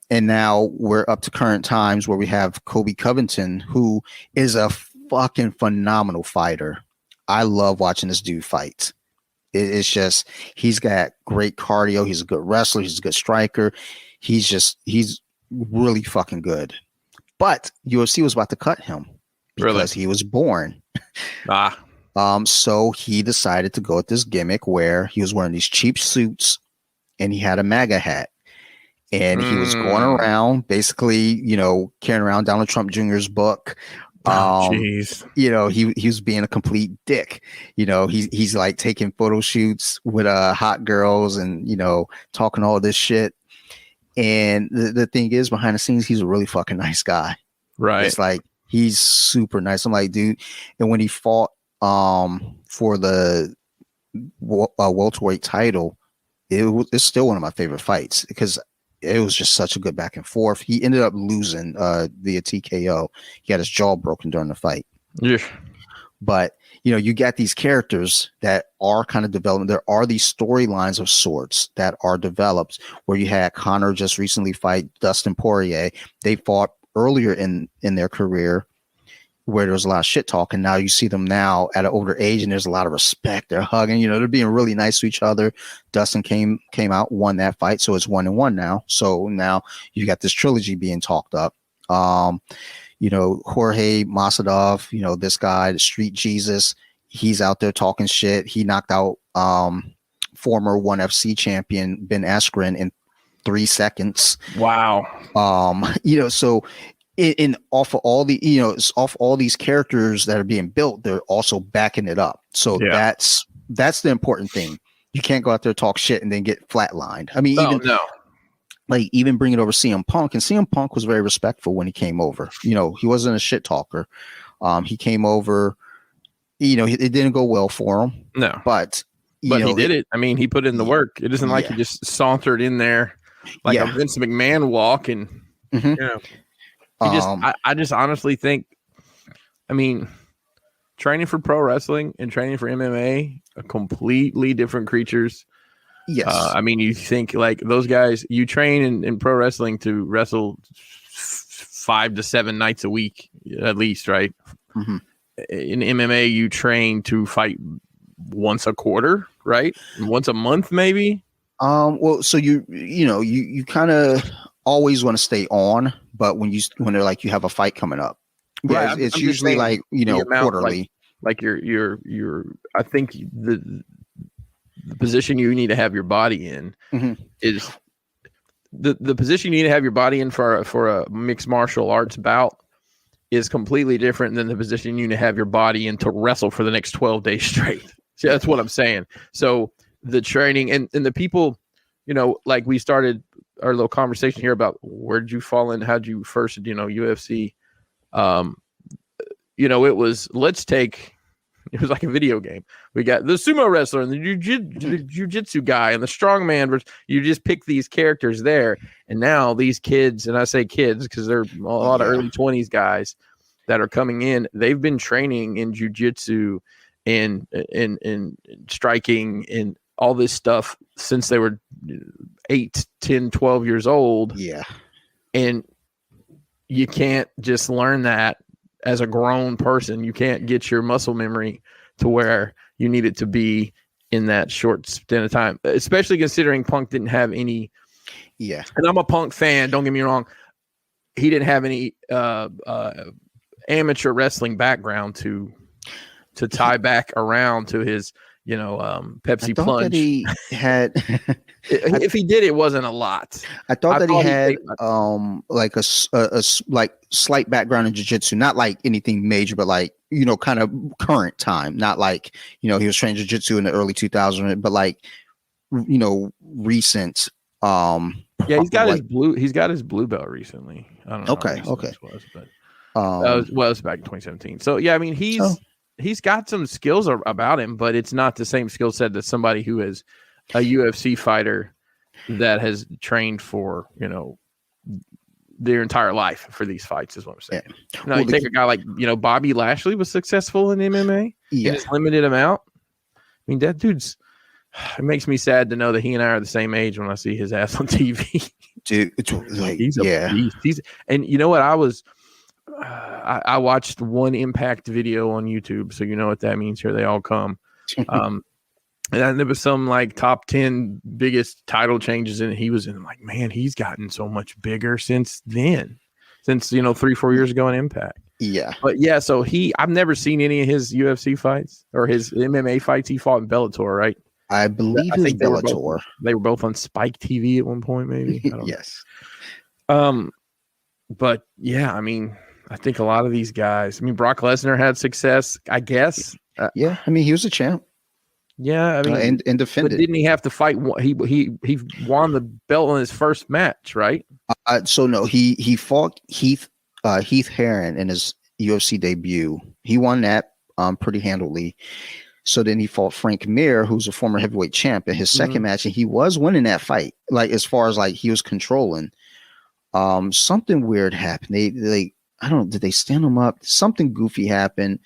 And now we're up to current times where we have Kobe Covington, who is a fucking phenomenal fighter. I love watching this dude fight. It's just, he's got great cardio. He's a good wrestler. He's a good striker. He's really fucking good. But UFC was about to cut him because he was born. So he decided to go with this gimmick where he was wearing these cheap suits and he had a MAGA hat. And he was going around basically, carrying around Donald Trump Jr.'s book. He was being a complete dick. He's like taking photo shoots with hot girls and, talking all this shit. And the thing is, behind the scenes, he's a really fucking nice guy. Right. It's like, he's super nice. I'm like, dude. And when he fought for the welterweight title, it's still one of my favorite fights because it was just such a good back and forth. He ended up losing via TKO. He had his jaw broken during the fight. Yeah. But, you got these characters that are kind of developing. There are these storylines of sorts that are developed where you had Conor just recently fight Dustin Poirier. They fought earlier in their career where there was a lot of shit talk, and now you see them now at an older age and there's a lot of respect. They're hugging, they're being really nice to each other. Dustin came out, won that fight, so it's 1-1 now. So now you got this trilogy being talked up. Jorge Masvidal, this guy, the Street Jesus, he's out there talking shit. He knocked out former ONE FC champion Ben Askren in 3 seconds. Wow. So in off of all the, it's off all these characters that are being built, they're also backing it up. So that's the important thing. You can't go out there talk shit and then get flatlined. I mean, even bringing over CM Punk, and CM Punk was very respectful when he came over. He wasn't a shit talker. He came over, it didn't go well for him. No, but he did it. I mean, he put in the work. It isn't like he just sauntered in there like a Vince McMahon walk. And, I just honestly think, I mean, training for pro wrestling and training for MMA are completely different creatures. Yes. I mean, you think like those guys, you train in pro wrestling to wrestle 5 to 7 nights a week, at least, right? Mm-hmm. In MMA, you train to fight once a quarter, right? Once a month, maybe. Well, so you kind of always want to stay on, but when they're like you have a fight coming up, right? It's usually like quarterly. Like your I think the position you need to have your body in is the position you need to have your body in for a mixed martial arts bout is completely different than the position you need to have your body in to wrestle for the next 12 days straight. So that's what I'm saying. So the training and the people, like we started our little conversation here about where did you fall in? How'd you first, UFC? It was like a video game. We got the sumo wrestler and the jiu-jitsu guy and the strongman. You just pick these characters there. And now these kids, and I say kids because they're a lot of early 20s guys that are coming in. They've been training in jiu-jitsu and striking and all this stuff since they were 8, 10, 12 years old. Yeah. And you can't just learn that as a grown person. You can't get your muscle memory to where you need it to be in that short span of time, especially considering Punk didn't have any. Yeah. And I'm a Punk fan. Don't get me wrong. He didn't have any amateur wrestling background to tie back around to his, Pepsi Plunge. That he had. If he did, it wasn't a lot. I thought he had like a slight background in jiu-jitsu, not like anything major, but like kind of current time, not like he was training jiu-jitsu in the early 2000s, but like recent. He's got his blue belt recently. I don't know. Okay. It was, but it was back in 2017. So yeah, I mean he's got some skills about him, but it's not the same skill set that somebody who is a UFC fighter that has trained for, their entire life for these fights is what I'm saying. Yeah. You take a guy like, Bobby Lashley was successful in MMA in his limited amount. I mean, that dude's, it makes me sad to know that he and I are the same age when I see his ass on TV. Dude, it's like, he's a beast. And you know what? I watched one Impact video on YouTube, so you know what that means. Here they all come. And there was some like top 10 biggest title changes, and he was in. Like, man, he's gotten so much bigger since then, since 3-4 years ago in Impact. Yeah, but yeah, so I've never seen any of his UFC fights or his MMA fights. He fought in Bellator, right? I believe it was Bellator. They were both on Spike TV at one point, maybe. Yes. But yeah, I mean, I think a lot of these guys. I mean, Brock Lesnar had success, I guess. Yeah, I mean, he was a champ. Yeah, I mean, and defended. But didn't he have to fight? He won the belt in his first match, right? So no, he fought Heath Herring in his UFC debut. He won that pretty handily. So then he fought Frank Mir, who's a former heavyweight champ, in his second match, and he was winning that fight. Like as far as like he was controlling. Something weird happened. They I don't know, did they stand him up? Something goofy happened.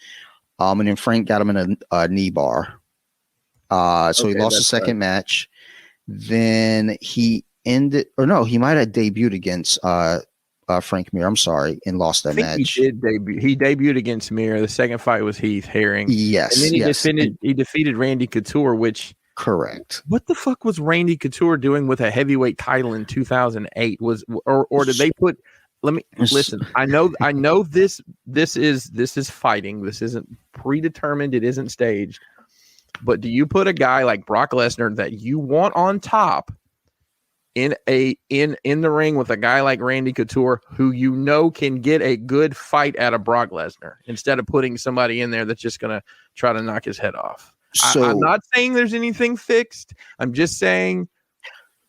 And then Frank got him in a knee bar. So he lost the second match. Then he he might have debuted against Frank Mir. I'm sorry, and lost that match. He did debut. He debuted against Mir. The second fight was Heath Herring. Yes. And then he defeated Randy Couture, which correct. What the fuck was Randy Couture doing with a heavyweight title in 2008? Or did they put let me listen. I know this is fighting. This isn't predetermined. It isn't staged. But do you put a guy like Brock Lesnar that you want on top in the ring with a guy like Randy Couture, who you know can get a good fight out of Brock Lesnar, instead of putting somebody in there that's just going to try to knock his head off? So, I'm not saying there's anything fixed. I'm just saying,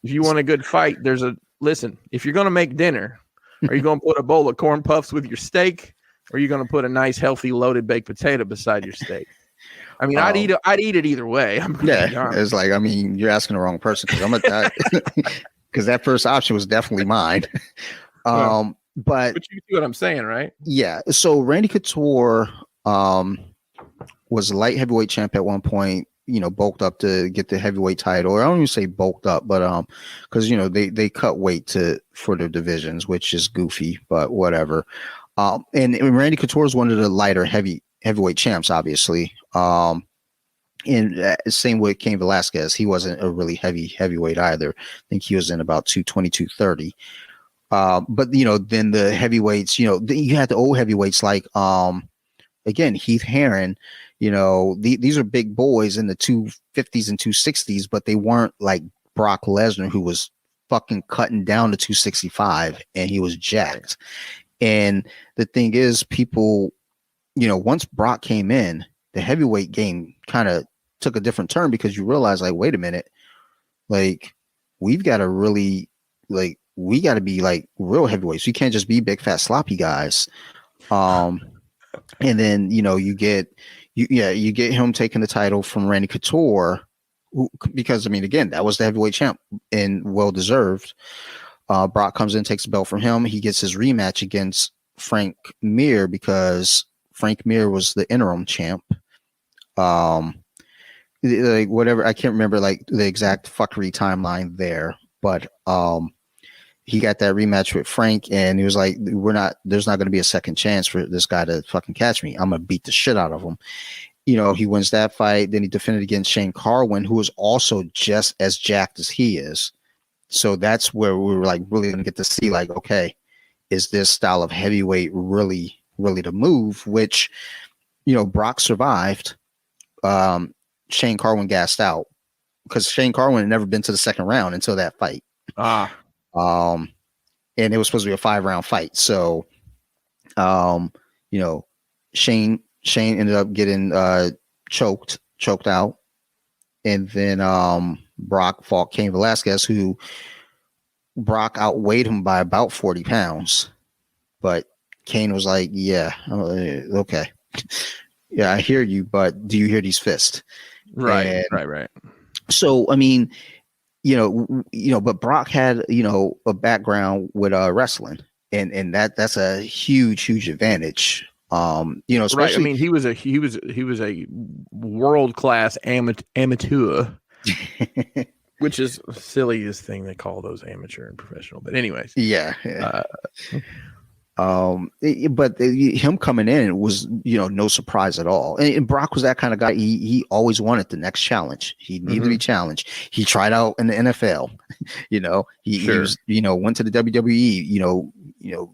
if you want a good fight, listen, if you're going to make dinner, are you going to put a bowl of corn puffs with your steak, or are you going to put a nice, healthy, loaded baked potato beside your steak? I mean, I'd eat it either way. It's like, I mean, you're asking the wrong person, because that first option was definitely mine. But you see what I'm saying, right? Yeah. So Randy Couture was a light heavyweight champ at one point. Bulked up to get the heavyweight title. Or I don't even say bulked up, but because they cut weight for the divisions, which is goofy, but whatever. And Randy Couture is one of the lighter heavyweight champs, obviously. And same with Cain Velasquez. He wasn't a really heavyweight either. I think he was in about 220, 230. But then the heavyweights, you had the old heavyweights like again, Heath Herring. These are big boys in the 250s and 260s, but they weren't like Brock Lesnar, who was fucking cutting down to 265 and he was jacked. And the thing is, people, once Brock came in, the heavyweight game kind of took a different turn, because you realize, like, wait a minute, like, we've got to really, like, we got to be like real heavyweights. We can't just be big, fat, sloppy guys. And then, you get him taking the title from Randy Couture, because, I mean, again, that was the heavyweight champ and well-deserved. Brock comes in, takes the belt from him. He gets his rematch against Frank Mir, because Frank Mir was the interim champ. Like, whatever, I can't remember like the exact fuckery timeline there, but he got that rematch with Frank, and he was like, there's not going to be a second chance for this guy to fucking catch me. I'm going to beat the shit out of him. He wins that fight. Then he defended against Shane Carwin, who was also just as jacked as he is. So that's where we were like really going to get to see, like, okay, is this style of heavyweight really, really the move? Which, Brock survived. Shane Carwin gassed out, because Shane Carwin had never been to the second round until that fight. And it was supposed to be a 5-round fight. So, Shane ended up getting choked out. And then Brock fought Cain Velasquez, who Brock outweighed him by about 40 pounds. But Cain was like, yeah, okay. Yeah, I hear you, but do you hear these fists? Right. So, I mean, but Brock had, a background with wrestling, and that's a huge advantage. Especially, right. I mean, he was a world-class amateur, which is the silliest thing they call those, amateur and professional. But anyways, yeah. But him coming in was, no surprise at all. And Brock was that kind of guy. He always wanted the next challenge. He needed to be challenged. He tried out in the NFL. He was, went to the WWE.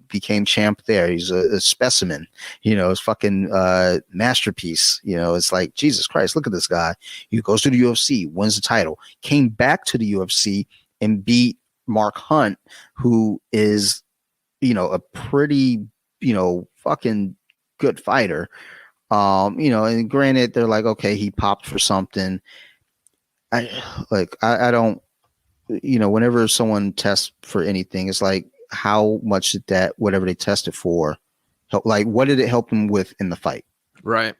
Became champ there. He's a specimen. His fucking masterpiece. It's like, Jesus Christ, look at this guy. He goes to the UFC, wins the title, came back to the UFC and beat Mark Hunt, who is, a pretty, fucking good fighter. And granted, they're like, okay, he popped for something. I don't, whenever someone tests for anything, it's like, how much did that, whatever they tested for, help? Like, what did it help them with in the fight? Right.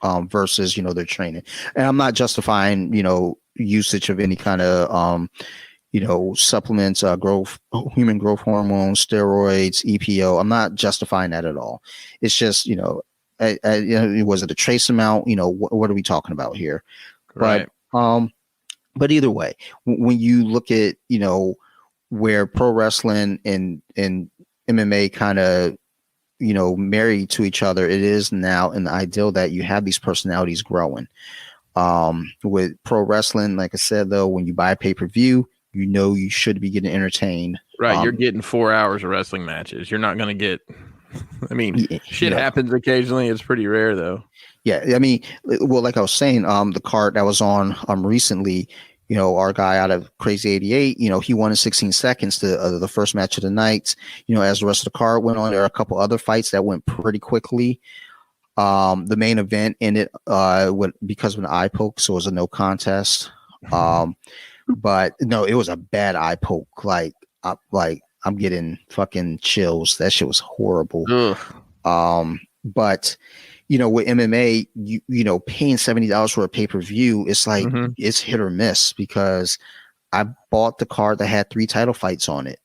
Versus, their training. And I'm not justifying, usage of any kind of, supplements, human growth hormones, steroids, EPO. I'm not justifying that at all. It's just, was it a trace amount? What are we talking about here? Right. But either way, when you look at, where pro wrestling and MMA kind of, married to each other, it is now in the ideal that you have these personalities growing. With pro wrestling, like I said, though, when you buy a pay-per-view, you should be getting entertained. Right, you're getting 4 hours of wrestling matches. You're not going to get. I mean, shit happens occasionally. It's pretty rare, though. Yeah, I mean, well, like I was saying, the card that was on recently, our guy out of Crazy 88, he won in 16 seconds the first match of the night. As the rest of the card went on, there are a couple other fights that went pretty quickly. The main event ended because of an eye poke, so it was a no contest. But no, it was a bad eye poke. I'm getting fucking chills. That shit was horrible. Ugh. But with MMA, paying $70 for a pay-per-view, it's like it's hit or miss, because I bought the card that had 3 title fights on it,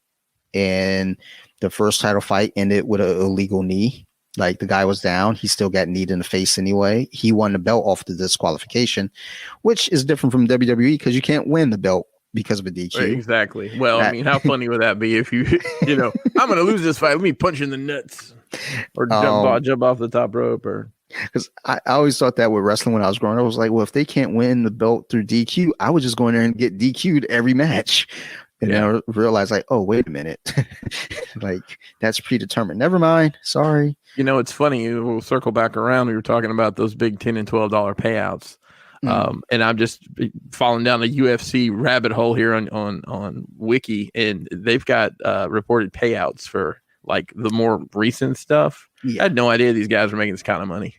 and the first title fight ended with an illegal knee. Like, the guy was down, he still got kneed in the face anyway. He won the belt off the disqualification, which is different from WWE, because you can't win the belt because of a DQ. Right, exactly. Well, I mean, how funny would that be if you I'm going to lose this fight. Let me punch you in the nuts, or jump off the top rope, or. Because I always thought that with wrestling when I was growing up. I was like, well, if they can't win the belt through DQ, I would just go in there and get DQ'd every match. And then I realized, like, oh, wait a minute. Like, that's predetermined. Never mind. Sorry. It's funny. We'll circle back around. We were talking about those big $10 and $12 payouts. And I'm just falling down the UFC rabbit hole here on Wiki, and they've got reported payouts for like the more recent stuff. I had no idea these guys were making this kind of money.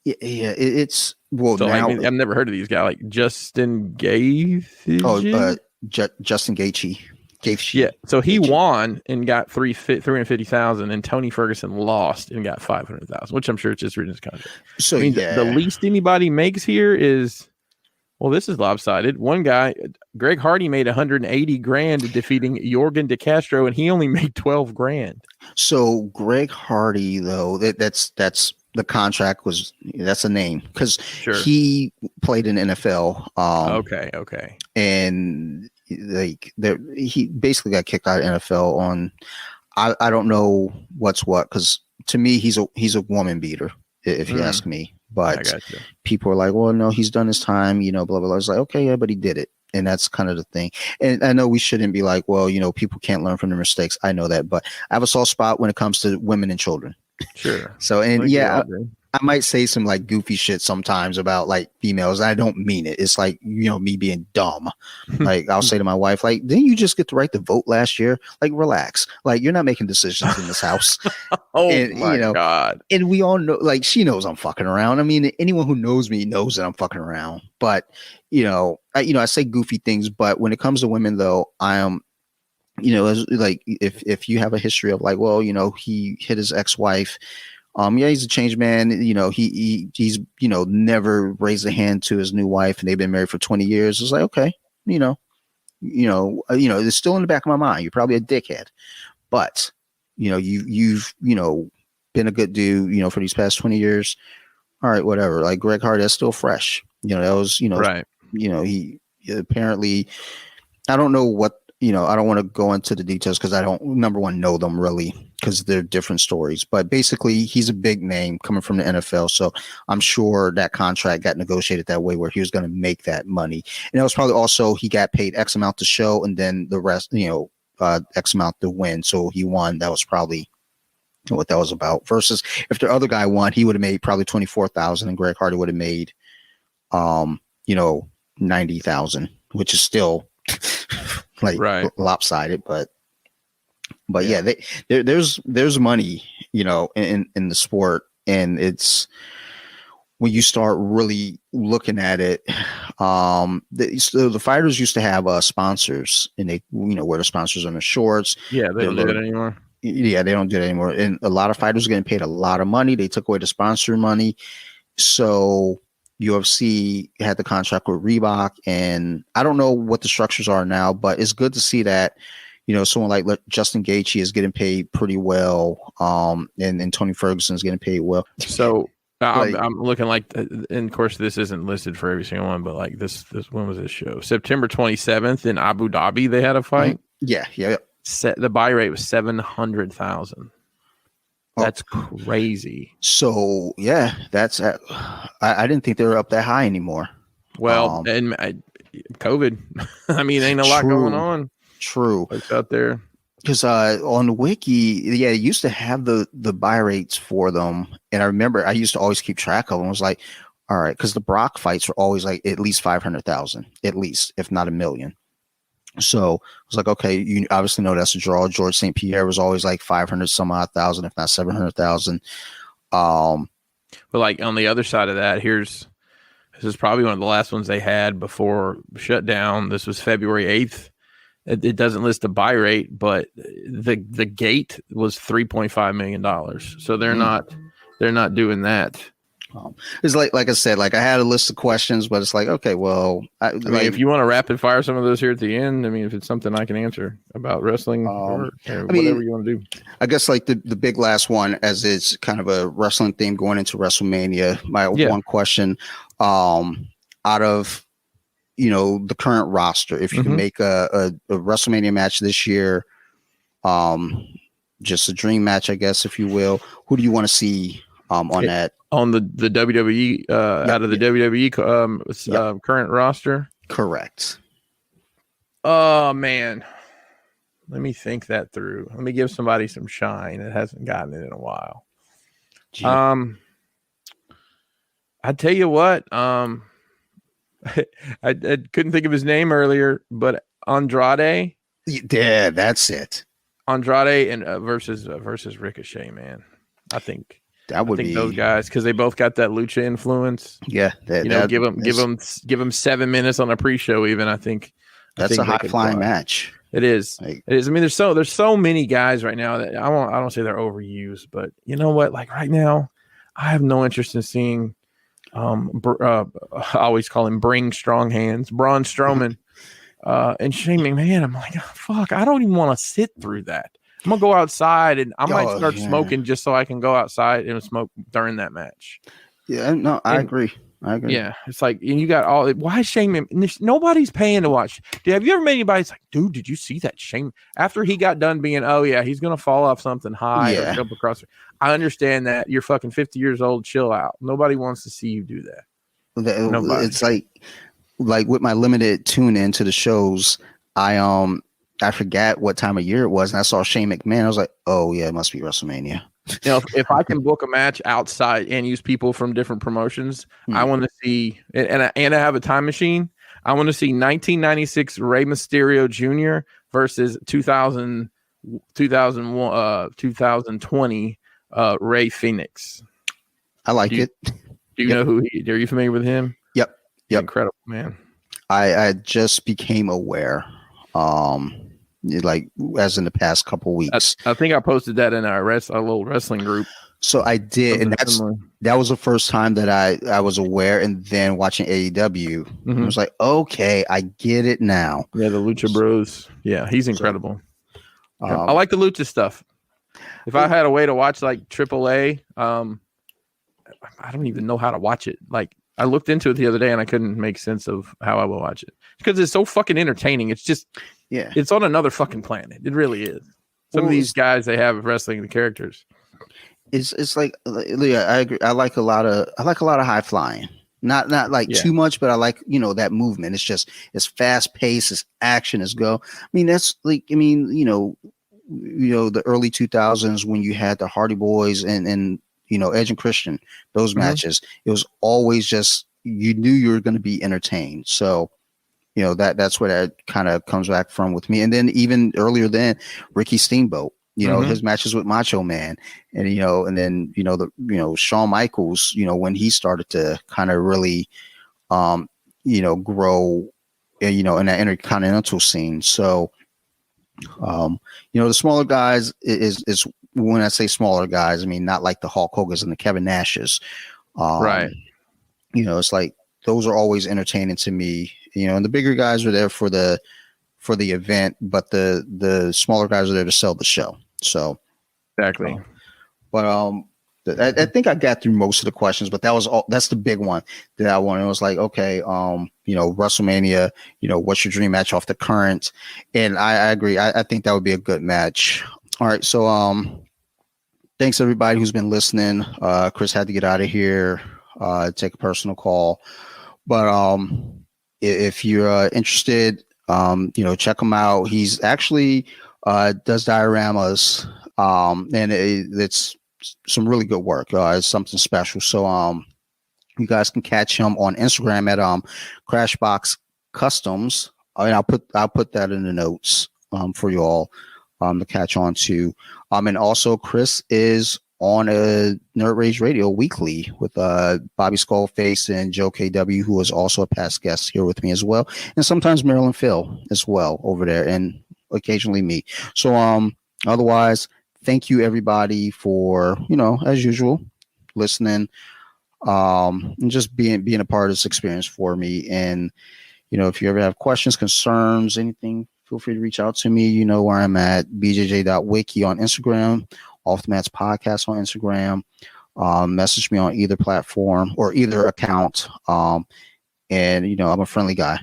Yeah, it's well. So now, I've never heard of these guys, like Justin Gaethje. Justin Gaethje. Yeah, so he won and got $350,000, and Tony Ferguson lost and got $500,000, which I'm sure it's just written in his contract. So the least anybody makes here is, well, this is lopsided. One guy, Greg Hardy, made $180,000 defeating Jorgen De Castro, and he only made $12,000. So Greg Hardy, though, that's the contract was, that's a name, because he played in NFL. Okay. And he basically got kicked out of NFL on, I don't know what's what, because to me he's a woman beater, if you ask me. But people are like, well, no, he's done his time, blah blah blah. I was like, okay, yeah, but he did it. And that's kind of the thing. And I know we shouldn't be like, well, people can't learn from their mistakes. I know that, but I have a soft spot when it comes to women and children. Sure. So, and I might say some like goofy shit sometimes about like females. I don't mean it. It's like, me being dumb. Like, I'll say to my wife, like, didn't you just get the right to vote last year? Like, relax. Like, you're not making decisions in this house. My God. And we all know, like, she knows I'm fucking around. I mean, anyone who knows me knows that I'm fucking around. But, I say goofy things, but when it comes to women, though, I am, like, if you have a history of like, well, he hit his ex-wife. He's a changed man. He's never raised a hand to his new wife, and they've been married for 20 years. It's like, okay, it's still in the back of my mind. You're probably a dickhead, but you've been a good dude, for these past 20 years. All right, whatever. Like Greg Hardy, that's still fresh. That was, right. He apparently, I don't know what. I don't want to go into the details because I don't, number one, know them really, because they're different stories. But basically, he's a big name coming from the NFL. So I'm sure that contract got negotiated that way where he was going to make that money. And it was probably also he got paid X amount to show and then the rest, X amount to win. So he won. That was probably what that was about. Versus if the other guy won, he would have made probably 24,000 and Greg Hardy would have made, 90,000, which is still lopsided, but yeah, there's money, in the sport, and it's when you start really looking at it. So the fighters used to have sponsors, and they wear the sponsors on the shorts. Yeah, they don't do it anymore. Yeah, they don't do it anymore, and a lot of fighters are getting paid a lot of money. They took away the sponsor money, so UFC had the contract with Reebok, and I don't know what the structures are now, but it's good to see that, someone like Justin Gaethje is getting paid pretty well, and Tony Ferguson is getting paid well. So I'm looking like, and of course this isn't listed for every single one, but like this when was this show? September 27th in Abu Dhabi, they had a fight. Yeah. The buy rate was 700,000. That's crazy. So yeah, that's I didn't think they were up that high anymore. Well, and COVID. I mean, ain't a lot going on. True. Folks out there. Because on the wiki, yeah, it used to have the buy rates for them, and I remember I used to always keep track of them. I was like, all right, because the Brock fights were always like at least 500,000, at least, if not 1 million. So I was like, okay, you obviously know that's a draw. George St. Pierre was always like 500 some odd thousand, if not 700,000. But like on the other side of that, this is probably one of the last ones they had before shutdown. This was February 8th. It doesn't list the buy rate, but the gate was $3.5 million. So they're not doing that. It's like I said, like I had a list of questions, but it's like, okay, well, I mean, if you want to rapid fire some of those here at the end, I mean, if it's something I can answer about wrestling or whatever you want to do. I guess like the big last one, as it's kind of a wrestling theme going into WrestleMania. My one question, out of the current roster, if you can make a WrestleMania match this year, just a dream match, I guess, if you will, who do you want to see on that? On the WWE out of the WWE current roster? Correct. Oh man. Let me think that through. Let me give somebody some shine that hasn't gotten it in a while. Gee. I tell you what, I couldn't think of his name earlier, but Andrade. Yeah, that's it. Andrade and versus Ricochet, man. I think those guys, because they both got that lucha influence. Yeah, give them 7 minutes on a pre-show. Even I think that's a high flying match. It is. It is. I mean, there's so many guys right now that I don't say they're overused, but you know what? Like right now, I have no interest in seeing. I always call him Bring Strong Hands, Braun Strowman, and Shane McMahon. I'm like, oh, fuck, I don't even want to sit through that. I'm gonna go outside and I might start smoking just so I can go outside and smoke during that match. Yeah, no, I agree. Yeah, it's like, and you got all. Why Shane McMahon? Nobody's paying to watch. Have you ever met anybody that's like, dude, did you see that Shane? After he got done being, oh yeah, he's gonna fall off something high or jump across. I understand that you're fucking 50 years old. Chill out. Nobody wants to see you do that. It's like with my limited tune in to the shows, I forgot what time of year it was, and I saw Shane McMahon. I was like, oh yeah, it must be WrestleMania. If I can book a match outside and use people from different promotions, I want to see, and I have a time machine. I want to see 1996 Rey Mysterio Jr. versus 2020 Ray Phoenix. I like it. Do you know who he? Are you familiar with him? Yep. Incredible, man. I just became aware. Like as in the past couple weeks. I think I posted that in our little wrestling group. So I did, and that was the first time that I was aware. And then watching AEW, I was like, okay, I get it now. Yeah, the Lucha Bros. Yeah, he's incredible. I like the Lucha stuff. If I had a way to watch like AAA, I don't even know how to watch it. Like I looked into it the other day and I couldn't make sense of how I will watch it because it's so fucking entertaining. It's just, it's on another fucking planet. It really is. Some of these guys they have wrestling the characters. It's like, yeah, I agree. I like a lot of high flying. Not like too much, but I like, that movement. It's just, it's fast paced, it's action, it's go. I mean, that's like, the early 2000s when you had the Hardy Boys and Edge and Christian, those matches, it was always just, you knew you were going to be entertained. So, that's where that kind of comes back from with me. And then even earlier than Ricky Steamboat, his matches with Macho Man and, and then, Shawn Michaels, when he started to kind of really, grow, in that intercontinental scene. So, the smaller guys is when I say smaller guys, I mean, not like the Hulk Hogan's and the Kevin Nashes. Right. It's like, those are always entertaining to me, and the bigger guys are there for the event, but the smaller guys are there to sell the show. So exactly. But I think I got through most of the questions, but that's the big one that I wanted. It was like, okay, WrestleMania, what's your dream match off the current? And I agree. I think that would be a good match. All right. So, thanks everybody who's been listening. Kris had to get out of here, take a personal call, but, if you're interested, check him out. He's actually does dioramas, and it's some really good work. It's something special. So you guys can catch him on Instagram at Crashbox Customs. And I'll put that in the notes for you all to catch on to. And also Kris is on a Nerd Rage Radio weekly with Bobby Skullface and Joe KW, who is also a past guest here with me as well, and sometimes Marilyn Phil as well over there, and occasionally me. So otherwise, thank you everybody for, as usual, listening, and just being a part of this experience for me. And if you ever have questions, concerns, anything, feel free to reach out to me. You know where I'm at, bjj.wiki on Instagram, Off the Mats Podcast on Instagram. Message me on either platform or either account. And I'm a friendly guy.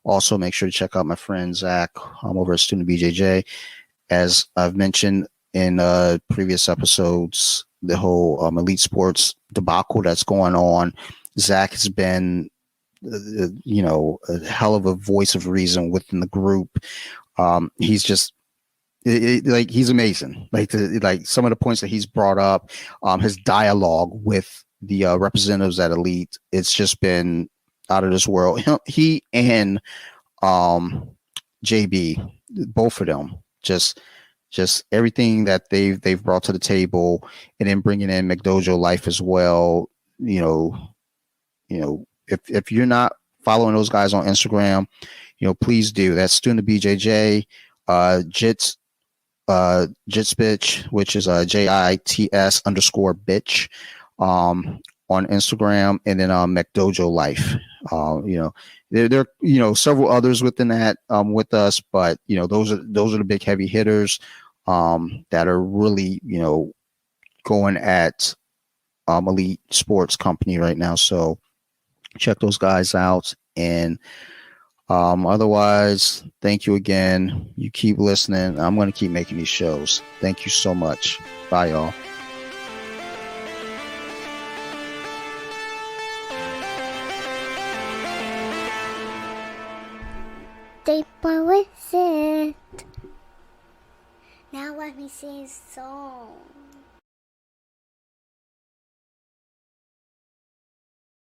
Also, make sure to check out my friend Zach over at Student BJJ. As I've mentioned in previous episodes, the whole elite sports debacle that's going on, Zach has been a hell of a voice of reason within the group. He's just he's amazing. Like some of the points that he's brought up, his dialogue with the representatives at Elite, it's just been out of this world. He and JB, both of them, just everything that they've brought to the table, and then bringing in McDojo Life as well. If you're not following those guys on Instagram, please do. That's Student BJJ, Jits Bitch, which is JITS _bitch on Instagram, and then McDojo Life. There are several others within that with us, but those are the big heavy hitters that are really going at Elite Sports Company right now. So check those guys out. And otherwise, thank you again. You keep listening. I'm going to keep making these shows. Thank you so much. Bye, y'all. They were with it. Now let me sing a song.